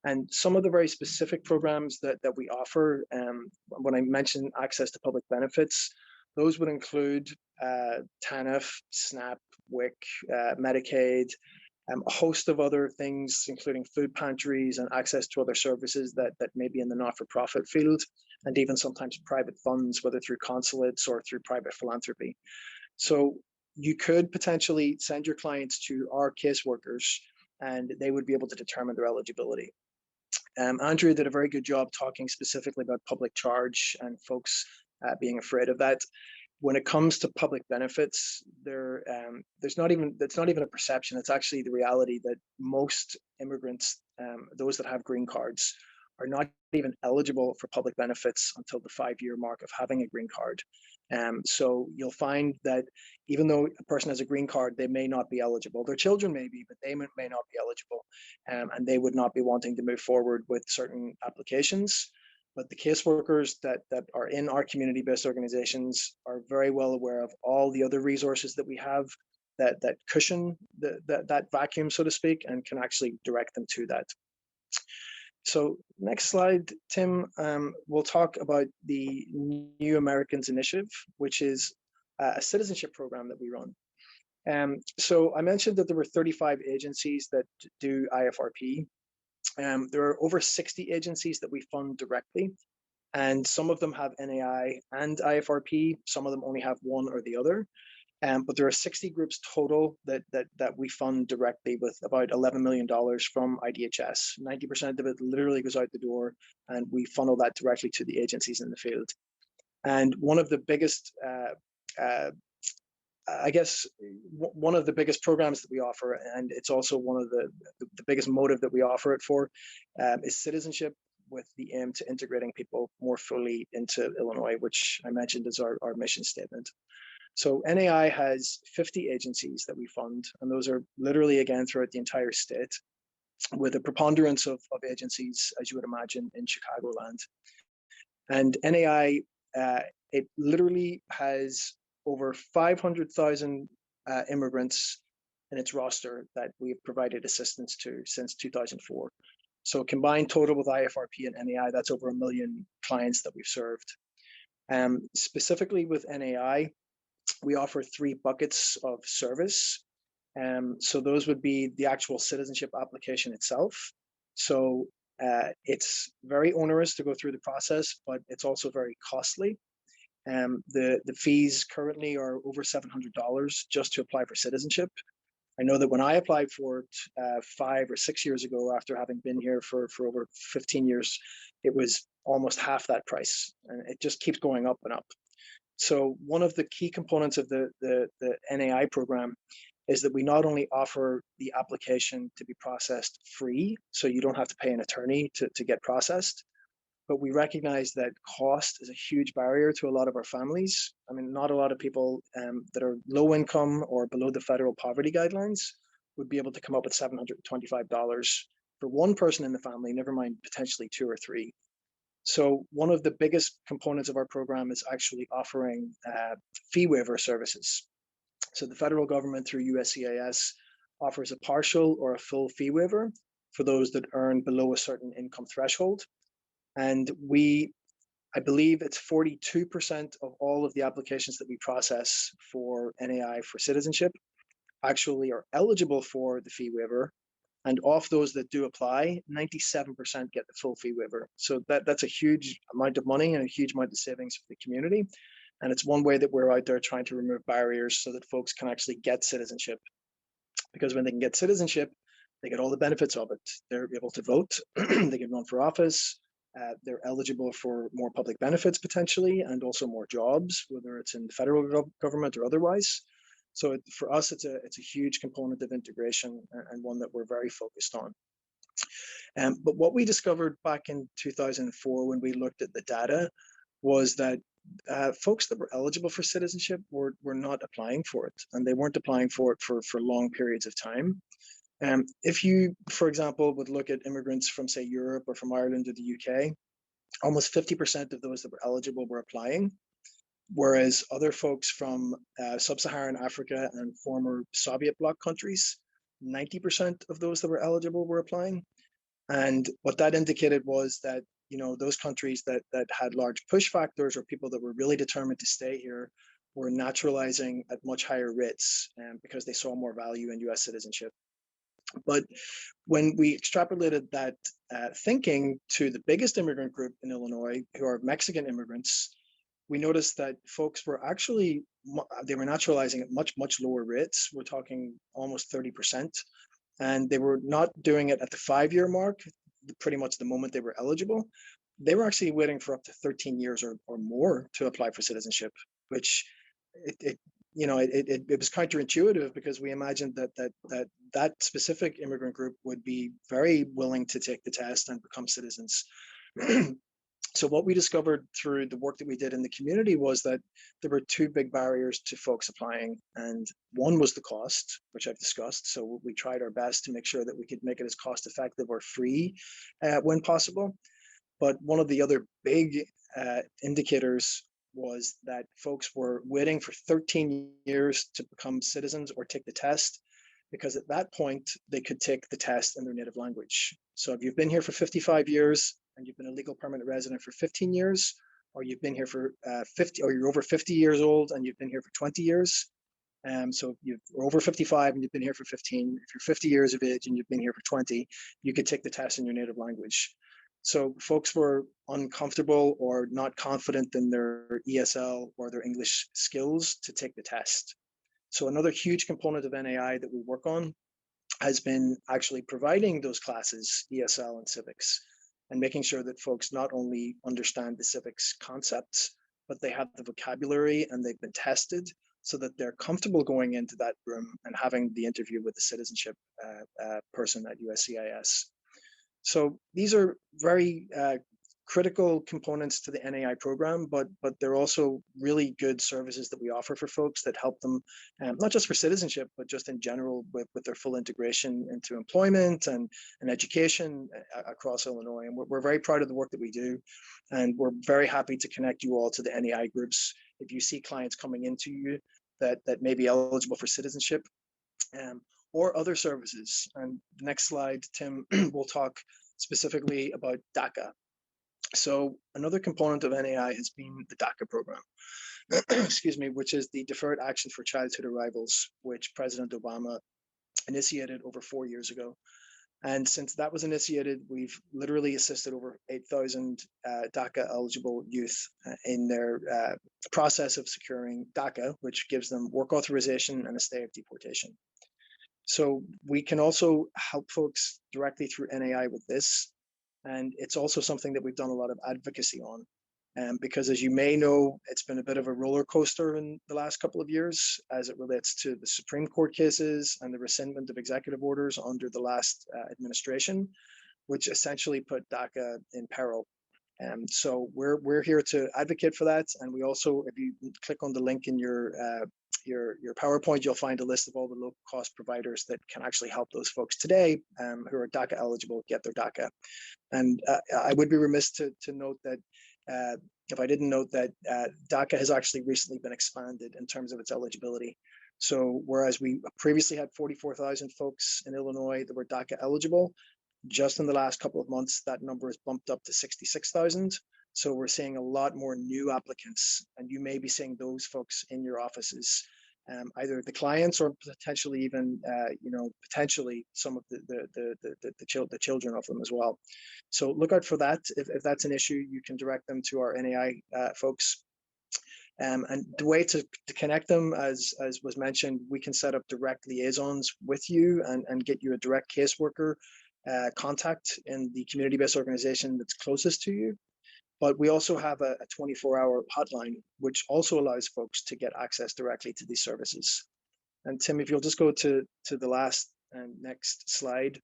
And some of the very specific programs that we offer, when I mention access to public benefits, those would include TANF, SNAP, WIC, Medicaid, a host of other things, including food pantries and access to other services that may be in the not-for-profit field, and even sometimes private funds, whether through consulates or through private philanthropy. So you could potentially send your clients to our caseworkers, and they would be able to determine their eligibility. Andrea did a very good job talking specifically about public charge and folks being afraid of that. When it comes to public benefits, that's not even a perception. It's actually the reality that most immigrants, those that have green cards, are not even eligible for public benefits until the 5-year mark of having a green card. So you'll find that even though a person has a green card, they may not be eligible. Their children may be, but they may not be eligible, and they would not be wanting to move forward with certain applications. But the caseworkers that are in our community-based organizations are very well aware of all the other resources that we have that cushion that vacuum, so to speak, and can actually direct them to that. So next slide, Tim, we'll talk about the New Americans Initiative, which is a citizenship program that we run. So I mentioned that there were 35 agencies that do IFRP. There are over 60 agencies that we fund directly, and some of them have NAI and IFRP. Some of them only have one or the other. But there are 60 groups total that we fund directly with about $11 million from IDHS. 90% of it literally goes out the door, and we funnel that directly to the agencies in the field. And one of the biggest, I guess, one of the biggest programs that we offer, and it's also one of the biggest motive that we offer it for, is citizenship, with the aim to integrating people more fully into Illinois, which I mentioned is our mission statement. So NAI has 50 agencies that we fund, and those are literally, again, throughout the entire state. with a preponderance of agencies, as you would imagine, in Chicagoland. And NAI, it literally has over 500,000 immigrants in its roster that we've provided assistance to since 2004. So combined total with IFRP and NAI, that's over 1 million clients that we've served. Specifically with NAI, we offer 3 buckets of service. So those would be the actual citizenship application itself. So it's very onerous to go through the process, but it's also very costly. The fees currently are over $700 just to apply for citizenship. I know that when I applied for it 5 or 6 years ago, after having been here for over 15 years, it was almost half that price, and it just keeps going up and up. So one of the key components of the NAI program is that we not only offer the application to be processed free, so you don't have to pay an attorney to get processed, but we recognize that cost is a huge barrier to a lot of our families. I mean, not a lot of people that are low income or below the federal poverty guidelines would be able to come up with $725 for one person in the family, never mind potentially 2 or 3. So one of the biggest components of our program is actually offering fee waiver services. So the federal government through USCIS offers a partial or a full fee waiver for those that earn below a certain income threshold. And I believe it's 42% of all of the applications that we process for NAI for citizenship actually are eligible for the fee waiver. And of those that do apply, 97% get the full fee waiver. So that's a huge amount of money and a huge amount of savings for the community. And it's one way that we're out there trying to remove barriers so that folks can actually get citizenship. Because when they can get citizenship, they get all the benefits of it. They're able to vote, they can run for office, they're eligible for more public benefits potentially, and also more jobs, whether it's in the federal government or otherwise. So for us, it's a huge component of integration and one that we're very focused on. But what we discovered back in 2004 when we looked at the data was that folks that were eligible for citizenship were not applying for it, and they weren't applying for it for long periods of time. If you, for example, would look at immigrants from, say, Europe or from Ireland or the UK, almost 50% of those that were eligible were applying, whereas other folks from sub-Saharan Africa and former Soviet bloc countries, 90% of those that were eligible were applying. And what that indicated was that, you know, those countries that had large push factors or people that were really determined to stay here were naturalizing at much higher rates because they saw more value in US citizenship. But when we extrapolated that thinking to the biggest immigrant group in Illinois, who are Mexican immigrants, we noticed that folks were actually, they were naturalizing at much lower rates. We're talking almost 30%. And they were not doing it at the 5-year mark, pretty much the moment they were eligible. They were actually waiting for up to 13 years or more to apply for citizenship, which it was counterintuitive because we imagined that specific immigrant group would be very willing to take the test and become citizens. So what we discovered through the work that we did in the community was that there were 2 big barriers to folks applying. And one was the cost, which I've discussed. So we tried our best to make sure that we could make it as cost effective or free when possible. But one of the other big indicators was that folks were waiting for 13 years to become citizens or take the test, because at that point they could take the test in their native language. So if you've been here for 55 years and you've been a legal permanent resident for 15 years, or you've been here for 50, or you're over 50 years old and you've been here for 20 years. So you're over 55 and you've been here for 15. If you're 50 years of age and you've been here for 20, you could take the test in your native language. So folks were uncomfortable or not confident in their ESL or their English skills to take the test. So another huge component of NAI that we work on has been actually providing those classes, ESL and civics, and making sure that folks not only understand the civics concepts, but they have the vocabulary and they've been tested so that they're comfortable going into that room and having the interview with the citizenship person at USCIS. So these are very critical components to the NAI program, but they're also really good services that we offer for folks that help them, not just for citizenship, but just in general with their full integration into employment and education across Illinois. And we're very proud of the work that we do. And we're very happy to connect you all to the NAI groups. If you see clients coming into you that may be eligible for citizenship, or other services. And the next slide, Tim will talk specifically about DACA. So another component of NAI has been the DACA program, excuse me, which is the Deferred Action for Childhood Arrivals, which President Obama initiated over 4 years ago. And since that was initiated, we've literally assisted over 8,000 DACA eligible youth in their process of securing DACA, which gives them work authorization and a stay of deportation. So we can also help folks directly through NAI with this. And it's also something that we've done a lot of advocacy on. Because as you may know, it's been a bit of a roller coaster in the last couple of years as it relates to the Supreme Court cases and the rescindment of executive orders under the last administration, which essentially put DACA in peril. So we're here to advocate for that. And we also, if you click on the link in your PowerPoint, you'll find a list of all the low cost providers that can actually help those folks today who are DACA eligible get their DACA. And I would be remiss to note that if I didn't note that DACA has actually recently been expanded in terms of its eligibility. So whereas we previously had 44,000 folks in Illinois that were DACA eligible, just in the last couple of months, that number has bumped up to 66,000. So we're seeing a lot more new applicants, and you may be seeing those folks in your offices, either the clients or potentially even, potentially some of the children of them as well. So look out for that. If that's an issue, you can direct them to our NAI folks. And the way to connect them, as was mentioned, we can set up direct liaisons with you and get you a direct caseworker contact in the community-based organization that's closest to you. But we also have a 24-hour hotline, which also allows folks to get access directly to these services. And Tim, if you'll just go to the last and next slide,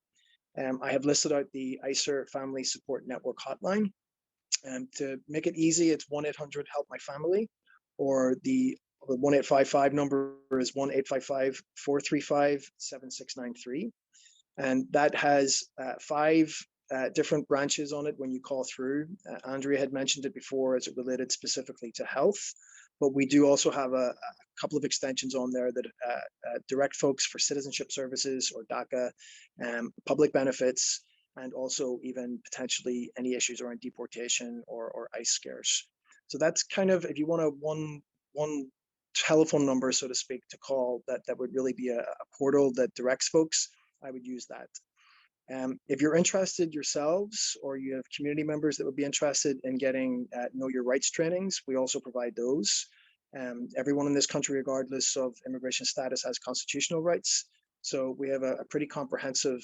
I have listed out the ICER Family Support Network hotline. And to make it easy, it's 1-800-HELP-MY-FAMILY, or the 1-855 number is 1-855-435-7693. And that has 5 different branches on it when you call through. Andrea had mentioned it before as it related specifically to health, but we do also have a couple of extensions on there that direct folks for citizenship services or DACA, public benefits, and also even potentially any issues around deportation or ICE scares. So that's kind of, if you want a one telephone number, so to speak, to call, that would really be a portal that directs folks, I would use that. If you're interested yourselves, or you have community members that would be interested in getting Know Your Rights trainings, we also provide those. Everyone in this country, regardless of immigration status, has constitutional rights. So we have a pretty comprehensive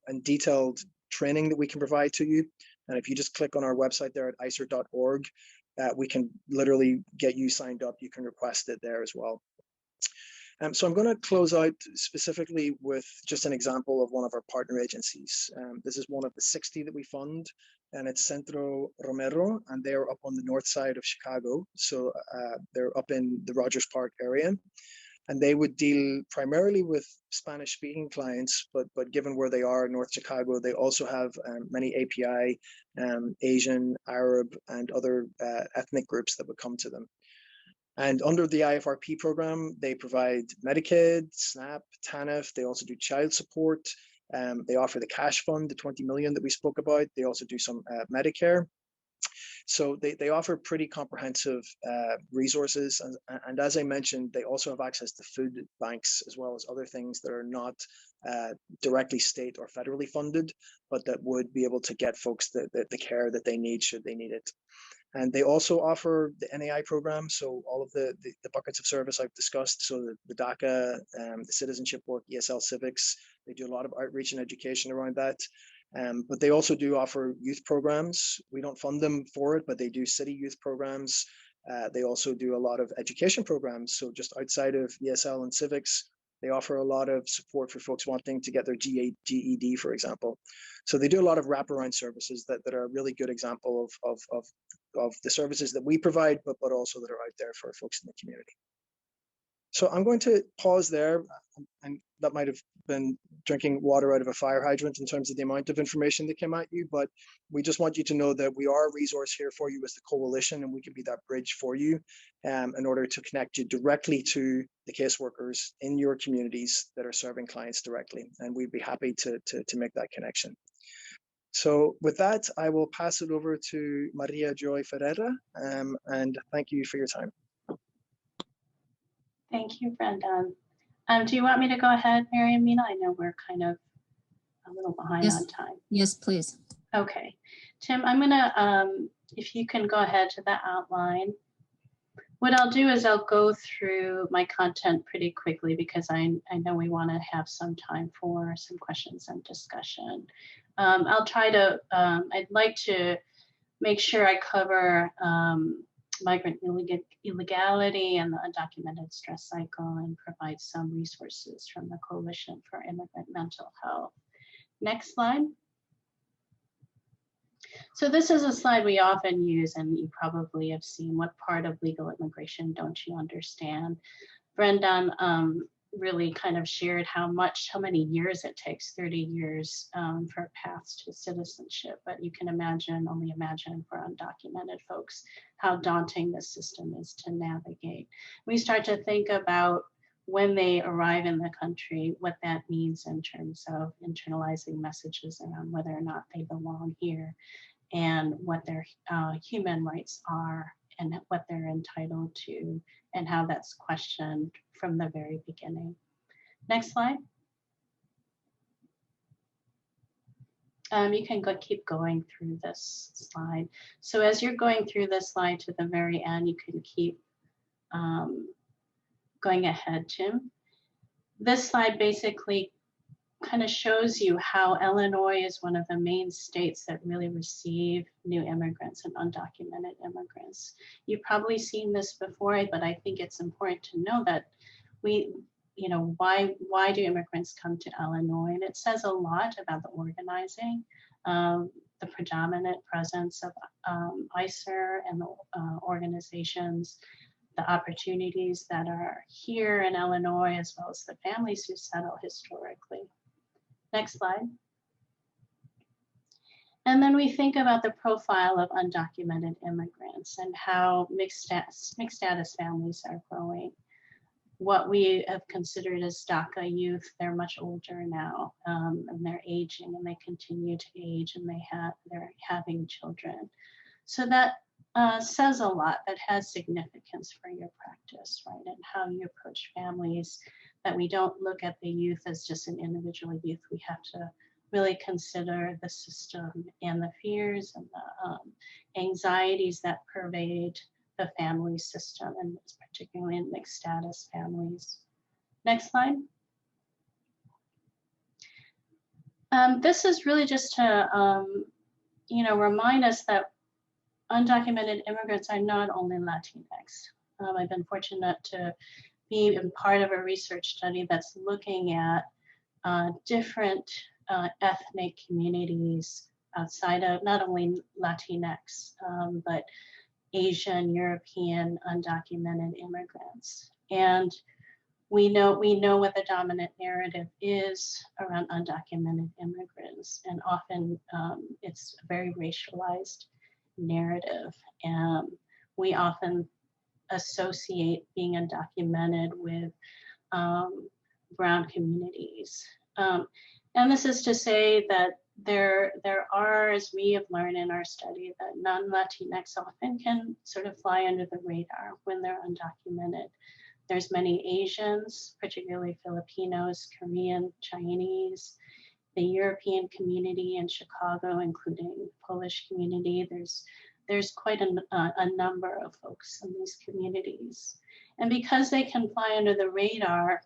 and detailed training that we can provide to you. And if you just click on our website there at icer.org, we can literally get you signed up. You can request it there as well. So I'm going to close out specifically with just an example of one of our partner agencies. This is one of the 60 that we fund, and it's Centro Romero, and they're up on the north side of Chicago. So they're up in the Rogers Park area, and they would deal primarily with Spanish-speaking clients, but given where they are in North Chicago, they also have many API, Asian, Arab, and other ethnic groups that would come to them. And under the IFRP program, they provide Medicaid, SNAP, TANF. They also do child support. They offer the cash fund, the 20 million that we spoke about. They also do some Medicare. So they offer pretty comprehensive resources. And as I mentioned, they also have access to food banks, as well as other things that are not directly state or federally funded, but that would be able to get folks the care that they need should they need it. And they also offer the NAI program, so all of the buckets of service I've discussed, so the DACA, the citizenship work, ESL civics, they do a lot of outreach and education around that. But they also do offer youth programs. We don't fund them for it, but they do city youth programs. They also do a lot of education programs. So just outside of ESL and civics, They offer a lot of support for folks wanting to get their GED, for example. So they do a lot of wraparound services that are a really good example of the services that we provide, but also that are out there for folks in the community. So I'm going to pause there, and that might have been drinking water out of a fire hydrant in terms of the amount of information that came at you, but we just want you to know that we are a resource here for you as the coalition, and we can be that bridge for you in order to connect you directly to the caseworkers in your communities that are serving clients directly, and we'd be happy to make that connection. So with that, I will pass it over to Maria Joy Ferreira, and thank you for your time. Thank you, Brendan. Do you want me to go ahead, Mary and Mina? I know we're kind of a little behind on time. Yes, please. Okay, Tim, I'm gonna, if you can go ahead to the outline. What I'll do is I'll go through my content pretty quickly because I know we want to have some time for some questions and discussion. I'll try to, I'd like to make sure I cover migrant illegality and the undocumented stress cycle and provide some resources from the Coalition for Immigrant Mental Health. Next slide. So this is a slide we often use, and you probably have seen. What part of legal immigration don't you understand? Brendan really kind of shared how many years it takes, 30 years for paths to citizenship. But you can only imagine for undocumented folks, how daunting this system is to navigate. We start to think about when they arrive in the country, what that means in terms of internalizing messages around whether or not they belong here and what their human rights are and what they're entitled to and how that's questioned from the very beginning. Next slide. You can keep going through this slide. So as you're going through this slide to the very end, you can keep going ahead, Jim. This slide basically kind of shows you how Illinois is one of the main states that really receive new immigrants and undocumented immigrants. You've probably seen this before, but I think it's important to know that why do immigrants come to Illinois? And it says a lot about the organizing, the predominant presence of ICER and the organizations, the opportunities that are here in Illinois, as well as the families who settle historically. Next slide. And then we think about the profile of undocumented immigrants and how mixed status families are growing. What we have considered as DACA youth, they're much older now, and they're aging, and they continue to age, and they're having children. So that says a lot, that has significance for your practice, right? And how you approach families, that we don't look at the youth as just an individual youth. We have to really consider the system and the fears and the anxieties that pervade the family system, and particularly in mixed status families. Next slide. This is really just to remind us that undocumented immigrants are not only Latinx. I've been fortunate to be in part of a research study that's looking at different ethnic communities outside of not only Latinx, but Asian, European, undocumented immigrants. And we know what the dominant narrative is around undocumented immigrants, and often it's a very racialized narrative. And we often associate being undocumented with brown communities. And this is to say that there are, as we have learned in our study, that non-Latinx often can sort of fly under the radar when they're undocumented. There's many Asians, particularly Filipinos, Korean, Chinese, the European community in Chicago, including Polish community. There's quite a number of folks in these communities. And because they can fly under the radar,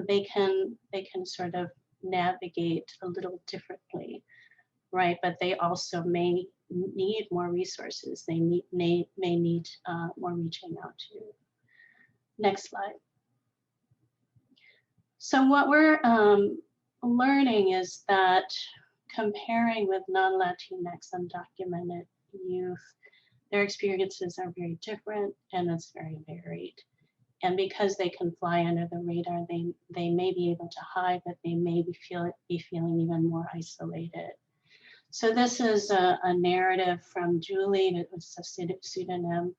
they can sort of navigate a little differently, right? But they also may need more resources. They may need more reaching out to. Next slide. So what we're learning is that comparing with non-Latinx undocumented youth, their experiences are very different and it's very varied. And because they can fly under the radar, they may be able to hide, but they may be feeling even more isolated. So this is a narrative from Julie, it was a pseudonym,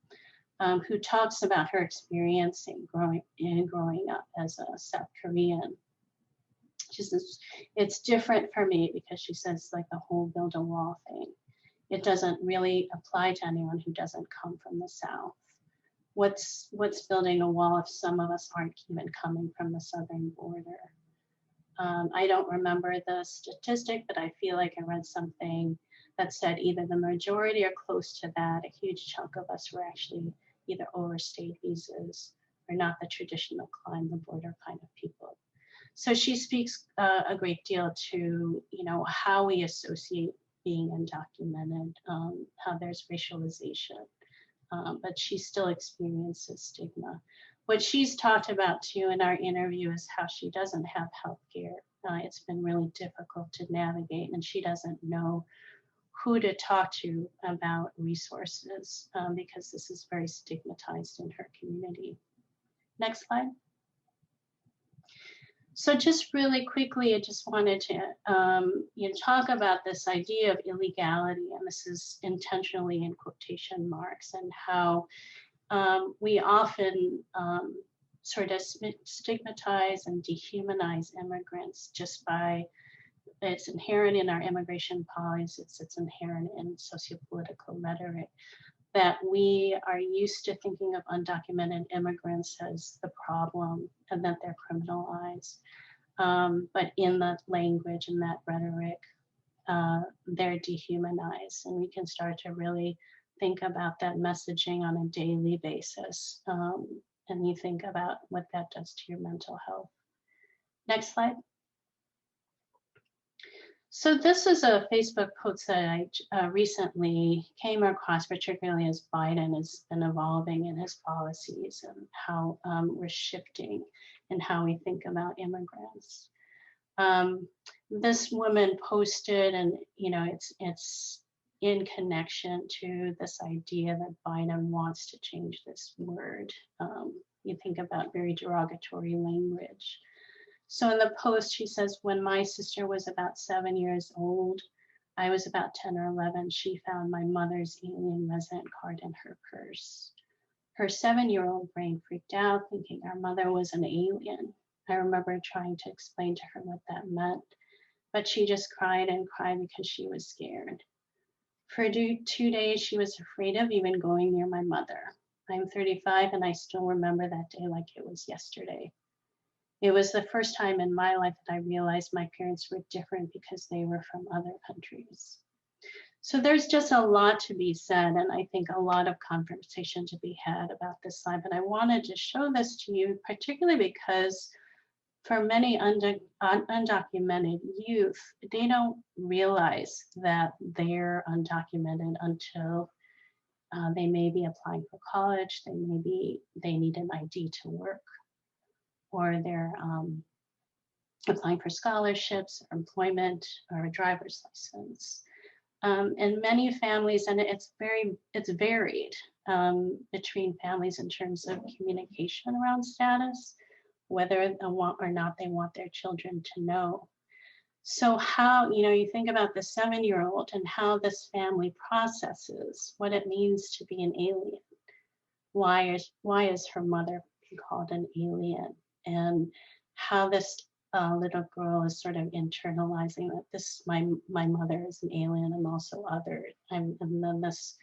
who talks about her experience in growing up as a South Korean. She says, it's different for me because she says like the whole build a wall thing. It doesn't really apply to anyone who doesn't come from the South. What's building a wall if some of us aren't even coming from the southern border? I don't remember the statistic, but I feel like I read something that said either the majority or close to that, a huge chunk of us were actually either overstayed visas or not the traditional climb the border kind of people. So she speaks a great deal to, how we associate being undocumented, how there's racialization, but she still experiences stigma. What she's talked about too in our interview is how she doesn't have health care. It's been really difficult to navigate and she doesn't know who to talk to about resources because this is very stigmatized in her community. Next slide. So just really quickly, I just wanted to talk about this idea of illegality, and this is intentionally in quotation marks, and how we often sort of stigmatize and dehumanize immigrants just by, it's inherent in our immigration policies, it's inherent in sociopolitical rhetoric, that we are used to thinking of undocumented immigrants as the problem and that they're criminalized. But in that language and that rhetoric, they're dehumanized. And we can start to really think about that messaging on a daily basis. And you think about what that does to your mental health. Next slide. So this is a Facebook post that I recently came across, particularly as Biden has been evolving in his policies and how we're shifting in how we think about immigrants. This woman posted, and it's in connection to this idea that Biden wants to change this word. You think about very derogatory language. So in the post, she says, when my sister was about 7 years old, I was about 10 or 11, she found my mother's alien resident card in her purse. Her 7-year-old brain freaked out, thinking our mother was an alien. I remember trying to explain to her what that meant, but she just cried and cried because she was scared. For 2 days, she was afraid of even going near my mother. I'm 35 and I still remember that day like it was yesterday. It was the first time in my life that I realized my parents were different because they were from other countries. So there's just a lot to be said, and I think a lot of conversation to be had about this slide, but I wanted to show this to you, particularly because for many undocumented youth, they don't realize that they're undocumented until they may be applying for college, they need an ID to work, or they're applying for scholarships, or employment, or a driver's license. And many families, and it's varied between families in terms of communication around status, whether or not they want their children to know. So how, you think about the 7-year-old and how this family processes what it means to be an alien. Why is her mother called an alien? And how this little girl is sort of internalizing that my mother is an alien, I'm also other. And then this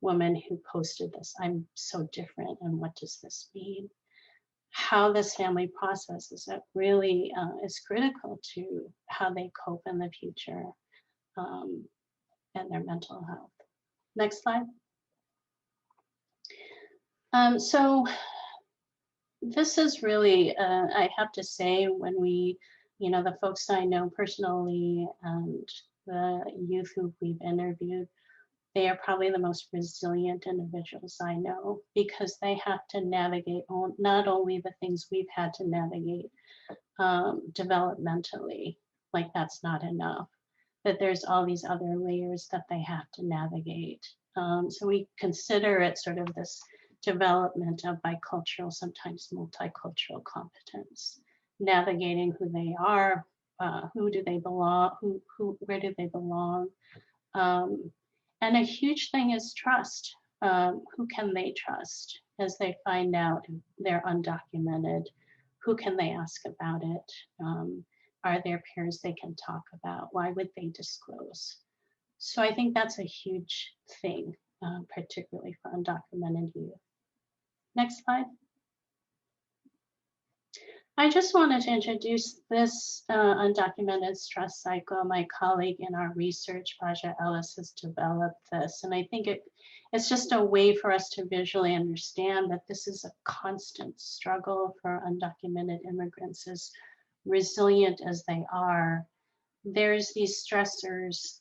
woman who posted this, I'm so different, and what does this mean? How this family processes it really is critical to how they cope in the future and their mental health. Next slide. So this is really, I have to say, when we, the folks I know personally and the youth who we've interviewed, they are probably the most resilient individuals I know, because they have to navigate not only the things we've had to navigate, developmentally, like that's not enough, that there's all these other layers that they have to navigate. So we consider it sort of this development of bicultural, sometimes multicultural competence, navigating who they are, who do they belong, where do they belong? And a huge thing is trust. Who can they trust as they find out they're undocumented? Who can they ask about it? Are there peers they can talk about? Why would they disclose? So I think that's a huge thing, particularly for undocumented youth. Next slide. I just wanted to introduce this undocumented stress cycle. My colleague in our research, Baja Ellis, has developed this. And I think it's just a way for us to visually understand that this is a constant struggle for undocumented immigrants, as resilient as they are. There's these stressors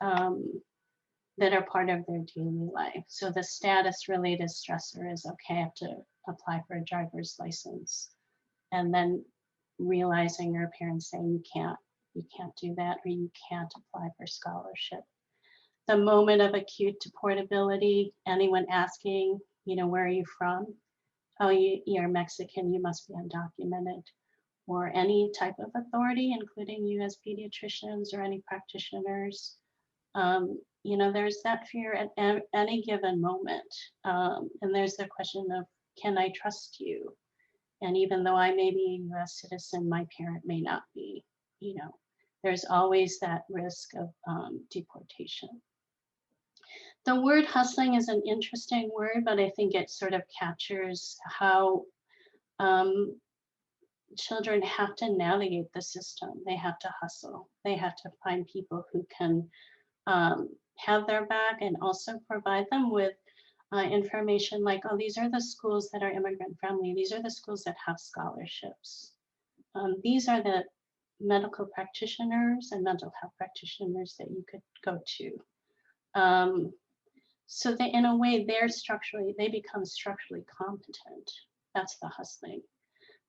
that are part of their daily life. So the status related stressor is, okay, I have to apply for a driver's license. And then realizing your parents saying you can't do that, or you can't apply for scholarship. The moment of acute deportability, anyone asking, where are you from? Oh, you're Mexican, you must be undocumented. Or any type of authority, including you as pediatricians or any practitioners. There's that fear at any given moment. And there's the question of, can I trust you? And even though I may be a US citizen, my parent may not be, there's always that risk of deportation. The word hustling is an interesting word, but I think it sort of captures how children have to navigate the system. They have to hustle. They have to find people who can have their back and also provide them with information like, oh, these are the schools that are immigrant friendly. These are the schools that have scholarships. These are the medical practitioners and mental health practitioners that you could go to. So they, in a way, they become structurally competent. That's the hustling.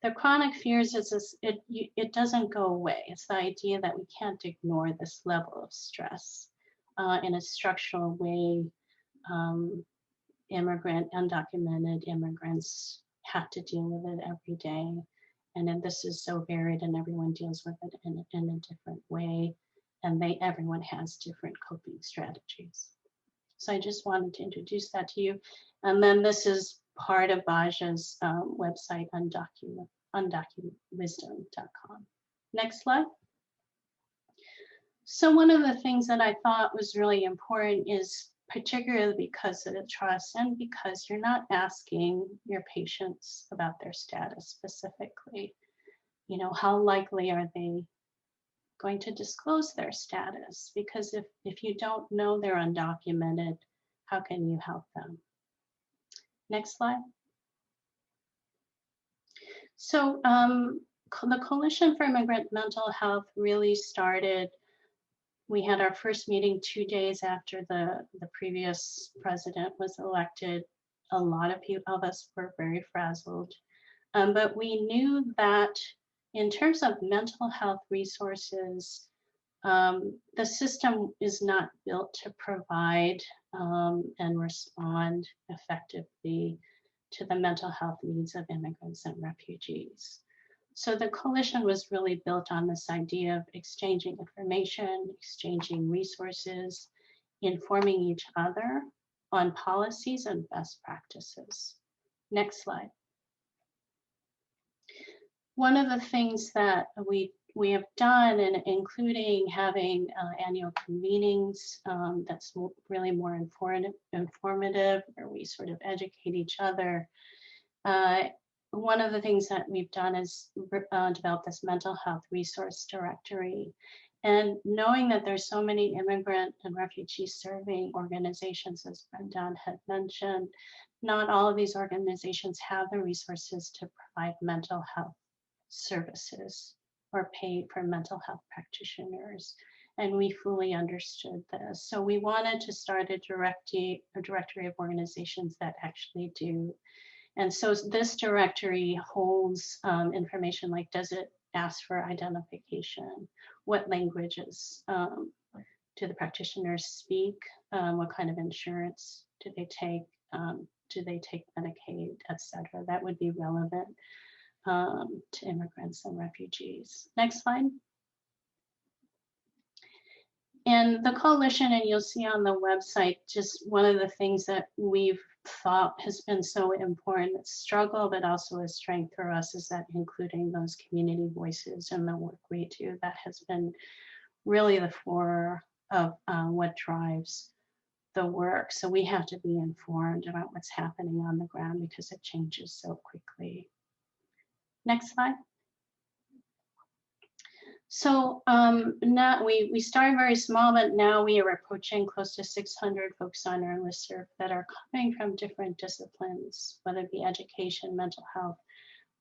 The chronic fears is this, it doesn't go away. It's the idea that we can't ignore this level of stress in a structural way. Undocumented immigrants have to deal with it every day. And then this is so varied and everyone deals with it in a different way. And everyone has different coping strategies. So I just wanted to introduce that to you. And then this is part of Baja's website, undocumentwisdom.com. Next slide. So one of the things that I thought was really important is, particularly because of the trust and because you're not asking your patients about their status specifically, how likely are they going to disclose their status? Because if you don't know they're undocumented, how can you help them? Next slide. So the Coalition for Immigrant Mental Health really started. We had our first meeting 2 days after the previous president was elected. A lot of us were very frazzled, but we knew that in terms of mental health resources, the system is not built to provide and respond effectively to the mental health needs of immigrants and refugees. So the coalition was really built on this idea of exchanging information, exchanging resources, informing each other on policies and best practices. Next slide. One of the things that we have done, and including having annual convenings that's really more informative, where we sort of educate each other. One of the things that we've done is develop this mental health resource directory. And knowing that there's so many immigrant and refugee serving organizations, as Brendan had mentioned, not all of these organizations have the resources to provide mental health services or pay for mental health practitioners. And we fully understood this. So we wanted to start a directory of organizations that actually do. And so this directory holds information like, does it ask for identification, what languages do the practitioners speak, what kind of insurance do they take, Medicaid, etc. That would be relevant to immigrants and refugees. Next slide. And the coalition, and you'll see on the website, just one of the things that we've thought has been so important, it's struggle, but also a strength for us, is that including those community voices in the work we do. That has been really the core of what drives the work. So we have to be informed about what's happening on the ground because it changes so quickly. Next slide. So now we started very small, but now we are approaching close to 600 folks on our listserv that are coming from different disciplines, whether it be education, mental health,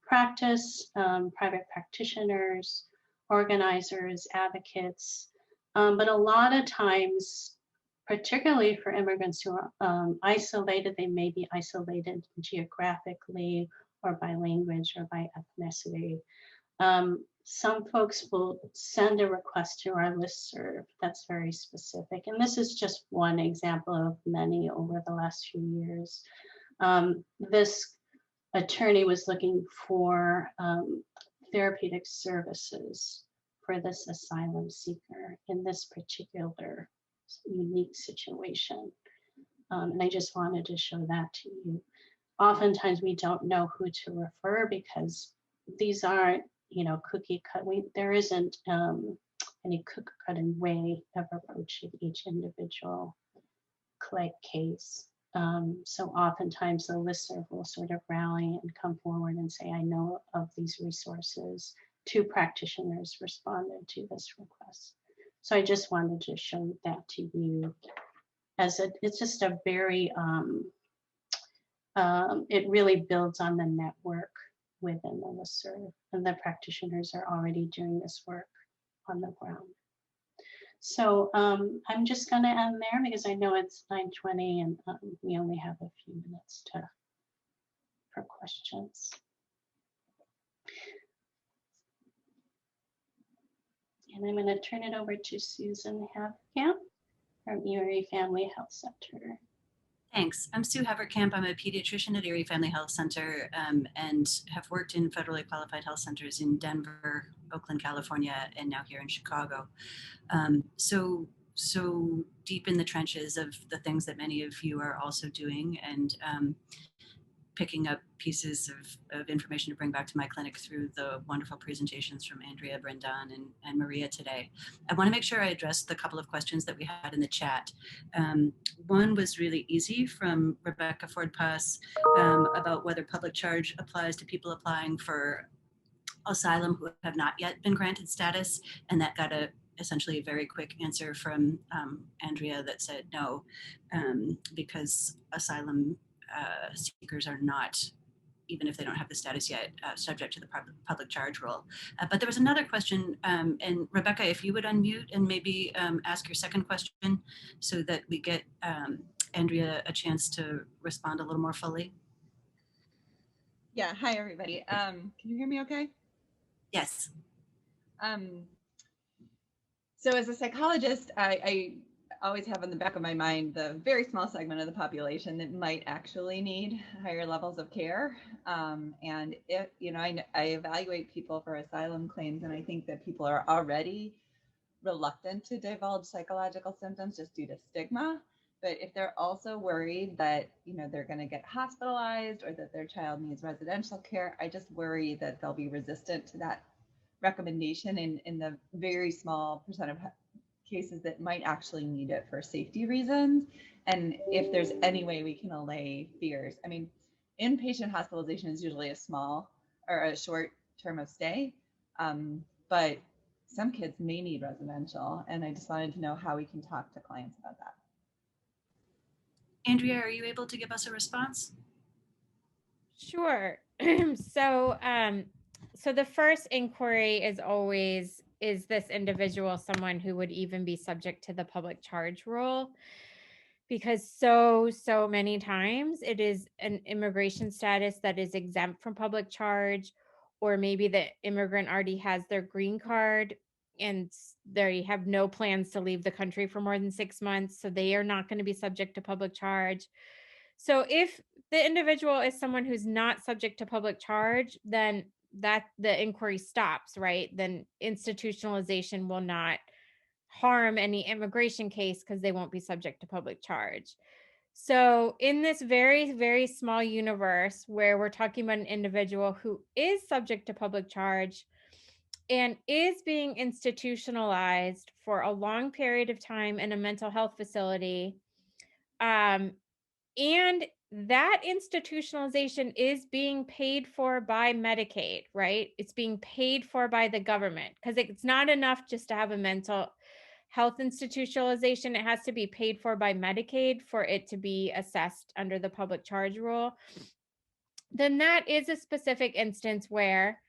practice, private practitioners, organizers, advocates. But a lot of times, particularly for immigrants who are isolated, they may be isolated geographically or by language or by ethnicity. Some folks will send a request to our listserv that's very specific. And this is just one example of many over the last few years. This attorney was looking for therapeutic services for this asylum seeker in this particular unique situation. And I just wanted to show that to you. Oftentimes we don't know who to refer because these aren't, cookie cut. There isn't any cookie cutter way of approaching each individual case. So oftentimes the listserv will sort of rally and come forward and say, I know of these resources. 2 practitioners responded to this request. So I just wanted to show that to you as it's just a very, it really builds on the network within the listserv, and the practitioners are already doing this work on the ground. So I'm just going to end there because I know it's 9:20 and we only have a few minutes for questions. And I'm going to turn it over to Susan Haverkamp from Erie Family Health Center. Thanks. I'm Sue Haverkamp. I'm a pediatrician at Erie Family Health Center and have worked in federally qualified health centers in Denver, Oakland, California, and now here in Chicago. So deep in the trenches of the things that many of you are also doing, and picking up pieces of information to bring back to my clinic through the wonderful presentations from Andrea, Brendan, and Maria today. I want to make sure I address the couple of questions that we had in the chat. One was really easy from Rebecca Ford-Puss about whether public charge applies to people applying for asylum who have not yet been granted status, and that got essentially a very quick answer from Andrea that said no, because asylum seekers are not, even if they don't have the status yet, subject to the public charge rule. But there was another question, and Rebecca, if you would unmute and maybe ask your second question so that we get Andrea a chance to respond a little more fully. Yeah, hi everybody. Can you hear me okay? Yes. So as a psychologist, I always have in the back of my mind the very small segment of the population that might actually need higher levels of care. And if, I evaluate people for asylum claims, and I think that people are already reluctant to divulge psychological symptoms just due to stigma. But if they're also worried that, they're going to get hospitalized or that their child needs residential care, I just worry that they'll be resistant to that recommendation in the very small percent of cases that might actually need it for safety reasons. And if there's any way we can allay fears, I mean, inpatient hospitalization is usually a small or a short term of stay, but some kids may need residential. And I just wanted to know how we can talk to clients about that. Andrea, are you able to give us a response? Sure. So the first inquiry is always, is this individual someone who would even be subject to the public charge rule? Because so many times it is an immigration status that is exempt from public charge, or maybe the immigrant already has their green card and they have no plans to leave the country for more than 6 months, so they are not going to be subject to public charge. So if the individual is someone who's not subject to public charge, then that the inquiry stops, right? Then institutionalization will not harm any immigration case because they won't be subject to public charge. So in this very, very small universe where we're talking about an individual who is subject to public charge and is being institutionalized for a long period of time in a mental health facility, and that institutionalization is being paid for by Medicaid, right? It's being paid for by the government because it's not enough just to have a mental health institutionalization. It has to be paid for by Medicaid for it to be assessed under the public charge rule. Then that is a specific instance where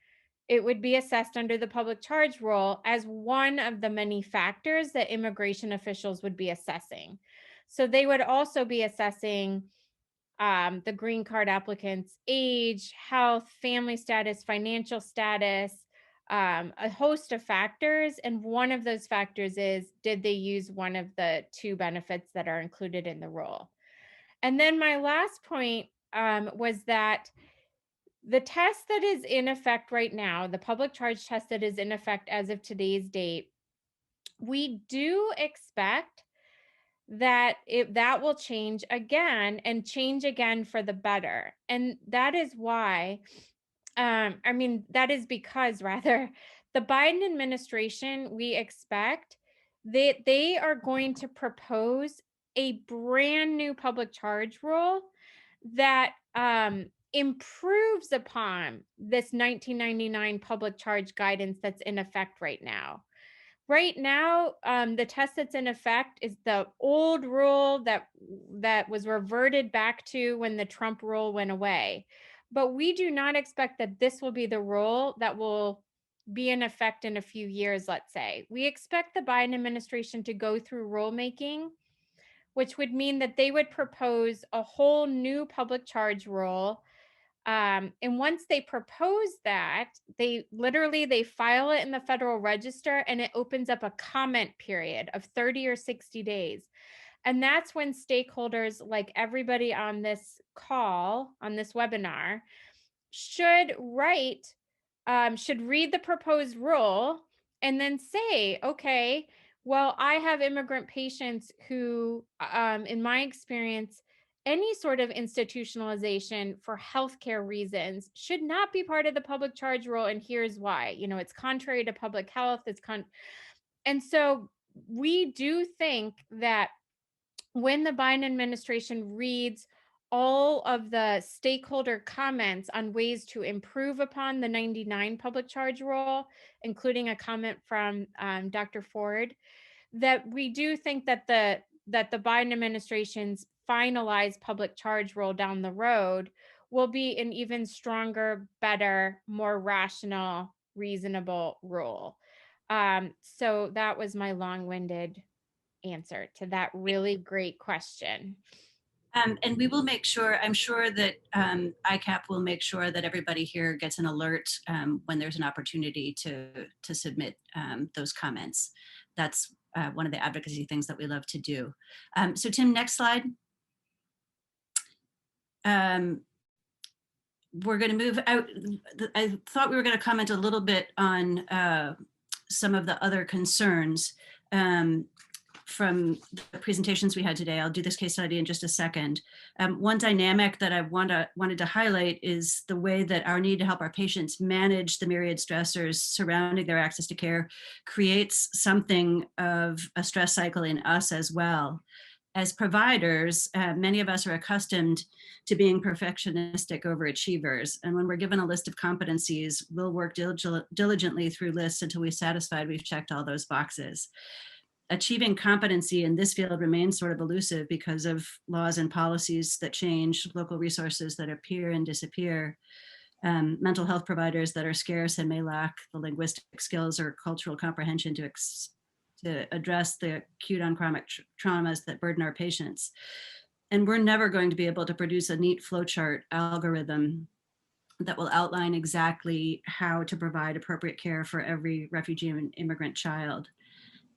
it would be assessed under the public charge rule as one of the many factors that immigration officials would be assessing. So they would also be assessing the green card applicant's age, health, family status, financial status, a host of factors. And one of those factors is, did they use one of the 2 benefits that are included in the rule? And then my last point was that the test that is in effect right now, the public charge test that is in effect as of today's date, we do expect that that will change again and change again for the better. And that is why, that is because rather, the Biden administration, we expect that they are going to propose a brand new public charge rule that improves upon this 1999 public charge guidance that's in effect right now. Right now, the test that's in effect is the old rule that was reverted back to when the Trump rule went away. But we do not expect that this will be the rule that will be in effect in a few years, let's say. We expect the Biden administration to go through rulemaking, which would mean that they would propose a whole new public charge rule. And once they propose that, they file it in the Federal Register, and it opens up a comment period of 30 or 60 days. And that's when stakeholders, like everybody on this call, on this webinar, should read the proposed rule and then say, okay, well, I have immigrant patients who, in my experience, any sort of institutionalization for healthcare reasons should not be part of the public charge rule. And here's why. It's contrary to public health. And so we do think that when the Biden administration reads all of the stakeholder comments on ways to improve upon the 99 public charge rule, including a comment from Dr. Ford, that we do think that the Biden administration's finalized public charge rule down the road will be an even stronger, better, more rational, reasonable rule. So that was my long-winded answer to that really great question. And we will make sure, I'm sure that ICAP will make sure that everybody here gets an alert when there's an opportunity to submit those comments. That's one of the advocacy things that we love to do. So Tim, next slide. We're going to move out. I thought we were going to comment a little bit on some of the other concerns from the presentations we had today. I'll do this case study in just a second. One dynamic that I wanted to highlight is the way that our need to help our patients manage the myriad stressors surrounding their access to care creates something of a stress cycle in us as well. As providers, many of us are accustomed to being perfectionistic overachievers. And when we're given a list of competencies, we'll work diligently through lists until we're satisfied we've checked all those boxes. Achieving competency in this field remains sort of elusive because of laws and policies that change, local resources that appear and disappear, mental health providers that are scarce and may lack the linguistic skills or cultural comprehension to address the acute on chronic traumas that burden our patients. And we're never going to be able to produce a neat flowchart algorithm that will outline exactly how to provide appropriate care for every refugee and immigrant child.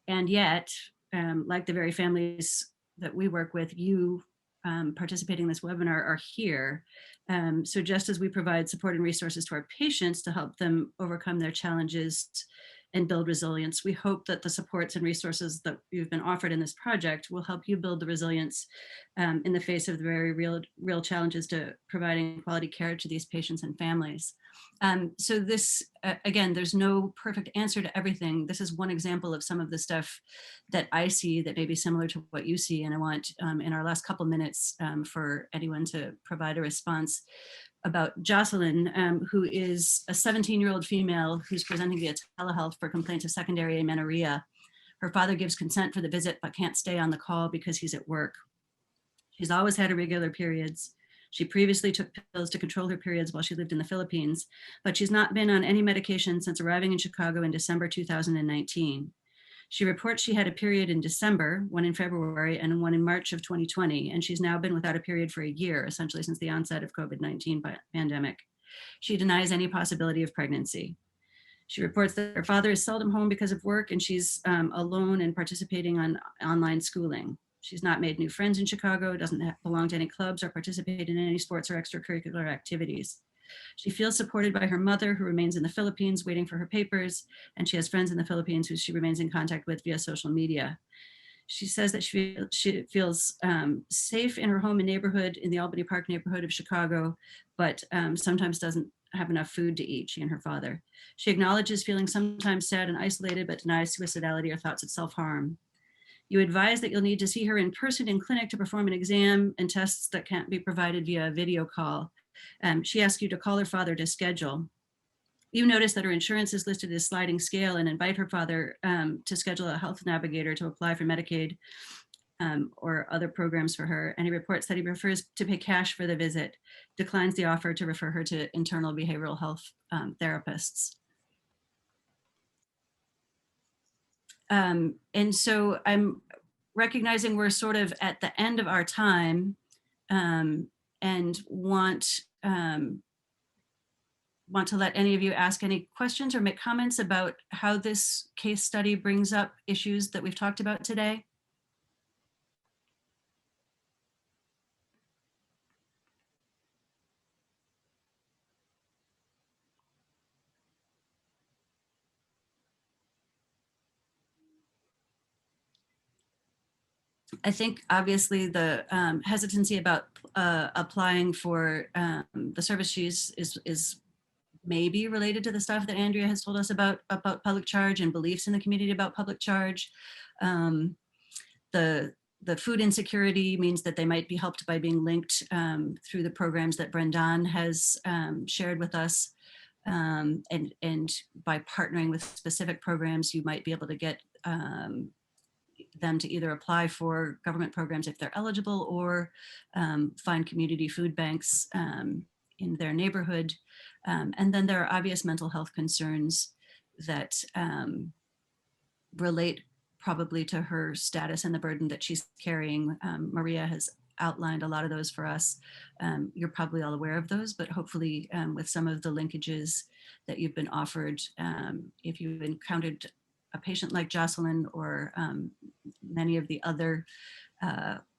And yet, like the very families that we work with, you participating in this webinar are here. So just as we provide support and resources to our patients to help them overcome their challenges and build resilience, we hope that the supports and resources that you've been offered in this project will help you build the resilience in the face of the very real challenges to providing quality care to these patients and families. So this, again, there's no perfect answer to everything. This is one example of some of the stuff that I see that may be similar to what you see. And I want in our last couple minutes for anyone to provide a response about Jocelyn, who is a 17-year-old female who's presenting via telehealth for complaints of secondary amenorrhea. Her father gives consent for the visit, but can't stay on the call because he's at work. She's always had irregular periods. She previously took pills to control her periods while she lived in the Philippines, but she's not been on any medication since arriving in Chicago in December 2019. She reports she had a period in December, one in February, and one in March of 2020, and she's now been without a period for a year, essentially since the onset of COVID-19 pandemic. She denies any possibility of pregnancy. She reports that her father is seldom home because of work, and she's alone and participating on online schooling. She's not made new friends in Chicago, doesn't belong to any clubs or participate in any sports or extracurricular activities. She feels supported by her mother, who remains in the Philippines waiting for her papers, and she has friends in the Philippines who she remains in contact with via social media. She says that she feels safe in her home and neighborhood in the Albany Park neighborhood of Chicago, but sometimes doesn't have enough food to eat, she and her father. She acknowledges feeling sometimes sad and isolated, but denies suicidality or thoughts of self-harm. You advise that you'll need to see her in person in clinic to perform an exam and tests that can't be provided via video call. She asks you to call her father to schedule. You notice that her insurance is listed as sliding scale and invite her father to schedule a health navigator to apply for Medicaid or other programs for her. And he reports that he prefers to pay cash for the visit, declines the offer to refer her to internal behavioral health therapists. And so I'm recognizing we're sort of at the end of our time and want to let any of you ask any questions or make comments about how this case study brings up issues that we've talked about today. I think obviously the hesitancy about applying for the service fees is maybe related to the stuff that Andrea has told us about public charge and beliefs in the community about public charge. The food insecurity means that they might be helped by being linked through the programs that Brendan has shared with us. And by partnering with specific programs, you might be able to get them to either apply for government programs if they're eligible or find community food banks in their neighborhood. And then there are obvious mental health concerns that relate probably to her status and the burden that she's carrying. Maria has outlined a lot of those for us. You're probably all aware of those, but hopefully with some of the linkages that you've been offered, if you've encountered a patient like Jocelyn or many of the other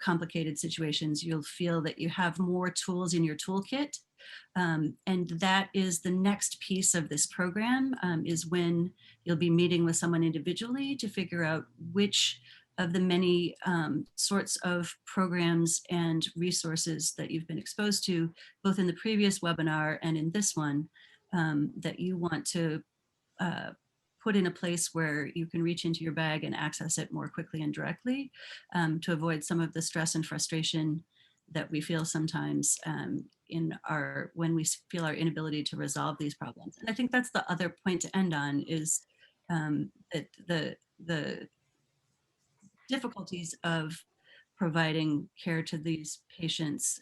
complicated situations, you'll feel that you have more tools in your toolkit. And that is the next piece of this program, is when you'll be meeting with someone individually to figure out which of the many sorts of programs and resources that you've been exposed to, both in the previous webinar and in this one, that you want to put in a place where you can reach into your bag and access it more quickly and directly to avoid some of the stress and frustration that we feel sometimes when we feel our inability to resolve these problems. And I think that's the other point to end on, is that the difficulties of providing care to these patients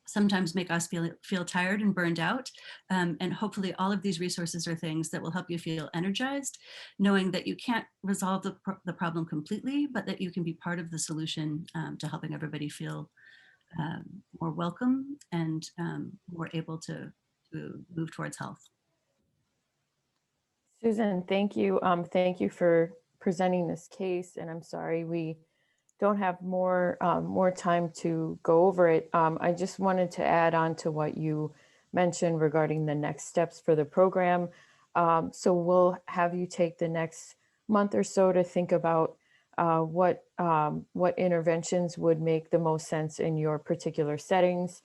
sometimes make us feel tired and burned out. And hopefully all of these resources are things that will help you feel energized, knowing that you can't resolve the problem completely, but that you can be part of the solution to helping everybody feel more welcome and more able to move towards health. Susan, thank you. Thank you for presenting this case, and I'm sorry we don't have more time to go over it. I just wanted to add on to what you mentioned regarding the next steps for the program. So we'll have you take the next month or so to think about what interventions would make the most sense in your particular settings.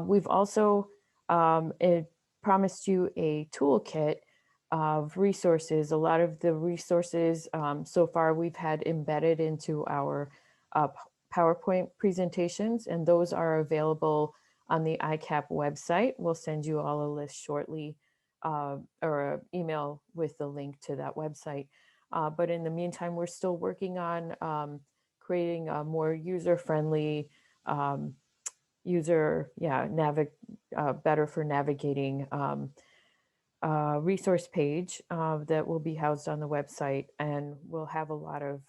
We've also promised you a toolkit of resources. A lot of the resources so far we've had embedded into our PowerPoint presentations, and those are available on the ICAP website. We'll send you all a list shortly, or an email with the link to that website. But in the meantime, we're still working on creating a more user-friendly, better for navigating resource page that will be housed on the website, and we'll have a lot of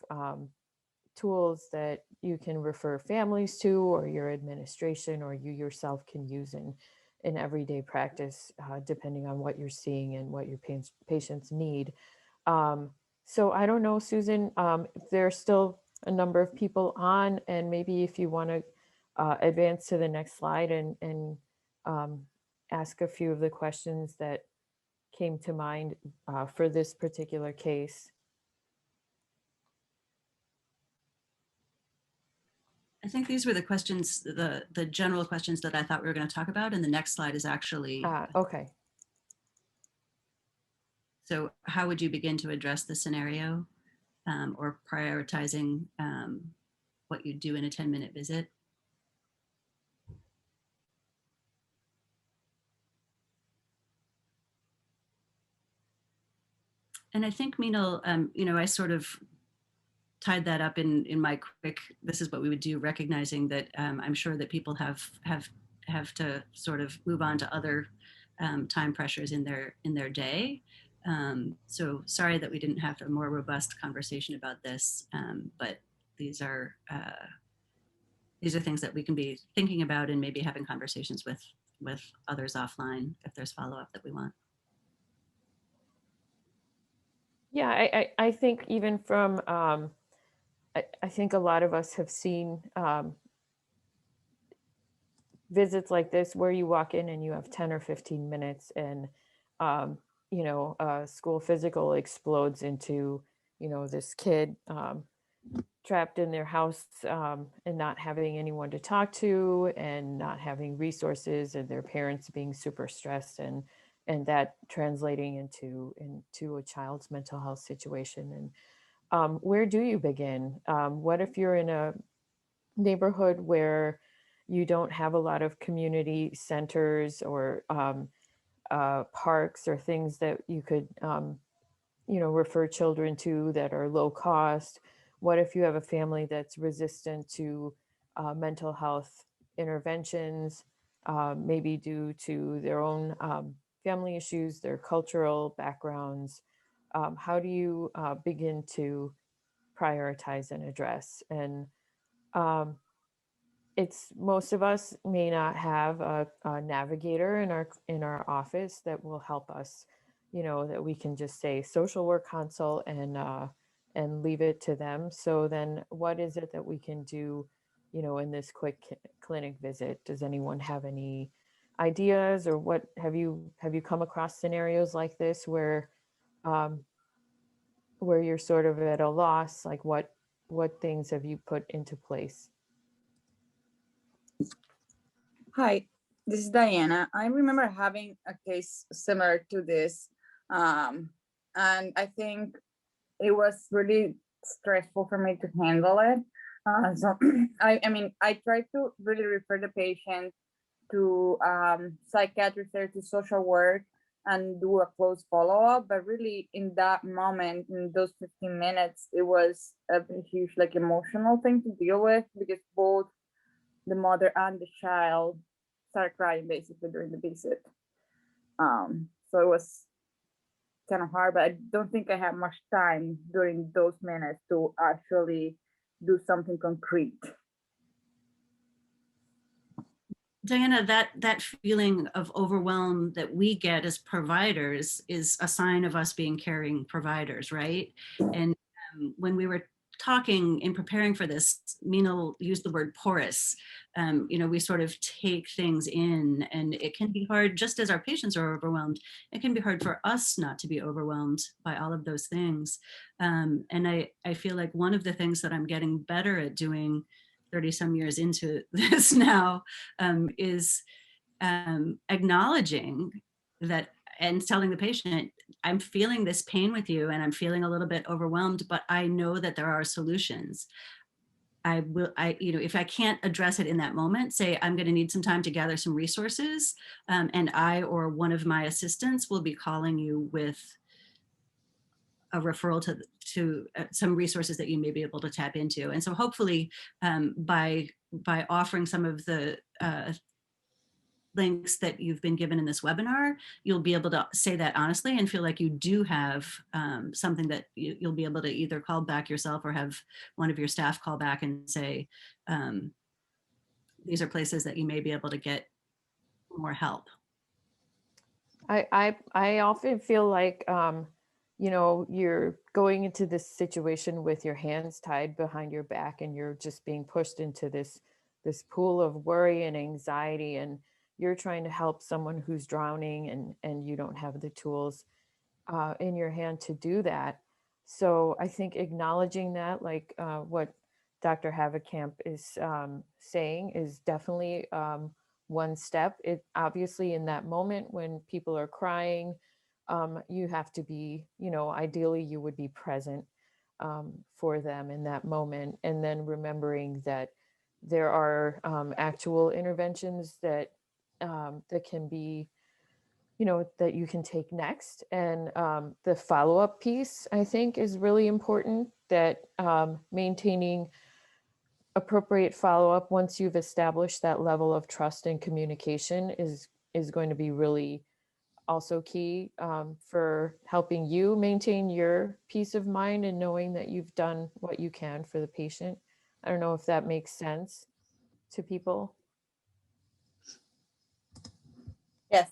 tools that you can refer families to, or your administration, or you yourself can use in everyday practice, depending on what you're seeing and what your patients need. So I don't know, Susan, if there's still a number of people on, and maybe if you want to advance to the next slide and ask a few of the questions that came to mind for this particular case. I think these were the questions, the general questions that I thought we were going to talk about, and the next slide is actually. Okay. So how would you begin to address the scenario or prioritizing what you do in a 10-minute visit? And I think, Meenal, I sort of tied that up in my quick, this is what we would do, recognizing that I'm sure that people have to sort of move on to other time pressures in their day. So sorry that we didn't have a more robust conversation about this, but these are things that we can be thinking about and maybe having conversations with others offline if there's follow-up that we want. Yeah, I think even from, I think a lot of us have seen visits like this where you walk in and you have 10 or 15 minutes and, school physical explodes into, this kid trapped in their house and not having anyone to talk to and not having resources, and their parents being super stressed, and that translating into a child's mental health situation. And where do you begin? What if you're in a neighborhood where you don't have a lot of community centers or parks or things that you could refer children to that are low cost? What if you have a family that's resistant to mental health interventions, maybe due to their own family issues, their cultural backgrounds? How do you begin to prioritize and address? And it's, most of us may not have a navigator in our office that will help us, that we can just say social work consult and leave it to them. So then what is it that we can do, in this quick clinic visit? Does anyone have any ideas, or what have you come across scenarios like this where you're sort of at a loss? Like what things have you put into place? Hi, this is Diana. I remember having a case similar to this, and I think it was really stressful for me to handle it. So I tried to really refer the patient to psychiatrist or to social work and do a close follow-up, but really in that moment, in those 15 minutes, it was a huge emotional thing to deal with, because both the mother and the child started crying basically during the visit. So it was kind of hard, but I don't think I had much time during those minutes to actually do something concrete. Diana, that feeling of overwhelm that we get as providers is a sign of us being caring providers, right? And when we were talking in preparing for this, Mina used the word porous. We sort of take things in, and it can be hard, just as our patients are overwhelmed, it can be hard for us not to be overwhelmed by all of those things. And I feel like one of the things that I'm getting better at doing 30 some years into this now is acknowledging that and telling the patient, I'm feeling this pain with you and I'm feeling a little bit overwhelmed, but I know that there are solutions. If I can't address it in that moment, say, I'm going to need some time to gather some resources, and I or one of my assistants will be calling you with a referral to some resources that you may be able to tap into. And so hopefully by offering some of the links that you've been given in this webinar, you'll be able to say that honestly and feel like you do have something that you'll be able to either call back yourself or have one of your staff call back and say, these are places that you may be able to get more help. I often feel like, you're going into this situation with your hands tied behind your back and you're just being pushed into this pool of worry and anxiety, and you're trying to help someone who's drowning and you don't have the tools in your hand to do that. So I think acknowledging that, like what Dr. Haverkamp is saying, is definitely one step. It obviously in that moment when people are crying, you have to be, ideally you would be present for them in that moment. And then remembering that there are actual interventions that can be, that you can take next. And the follow-up piece, I think, is really important, that maintaining appropriate follow-up once you've established that level of trust and communication is going to be really also key for helping you maintain your peace of mind and knowing that you've done what you can for the patient. I don't know if that makes sense to people. Yes.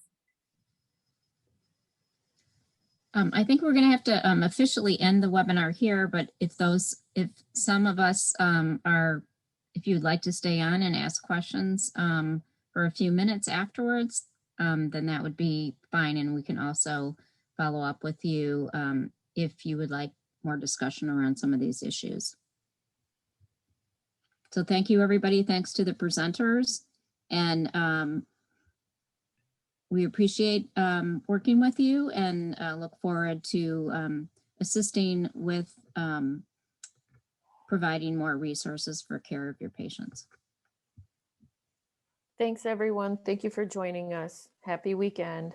I think we're going to have to officially end the webinar here, but if some of us if you'd like to stay on and ask questions for a few minutes afterwards, then that would be fine. And we can also follow up with you if you would like more discussion around some of these issues. So thank you, everybody. Thanks to the presenters. And we appreciate working with you and look forward to assisting with providing more resources for care of your patients. Thanks, everyone. Thank you for joining us. Happy weekend.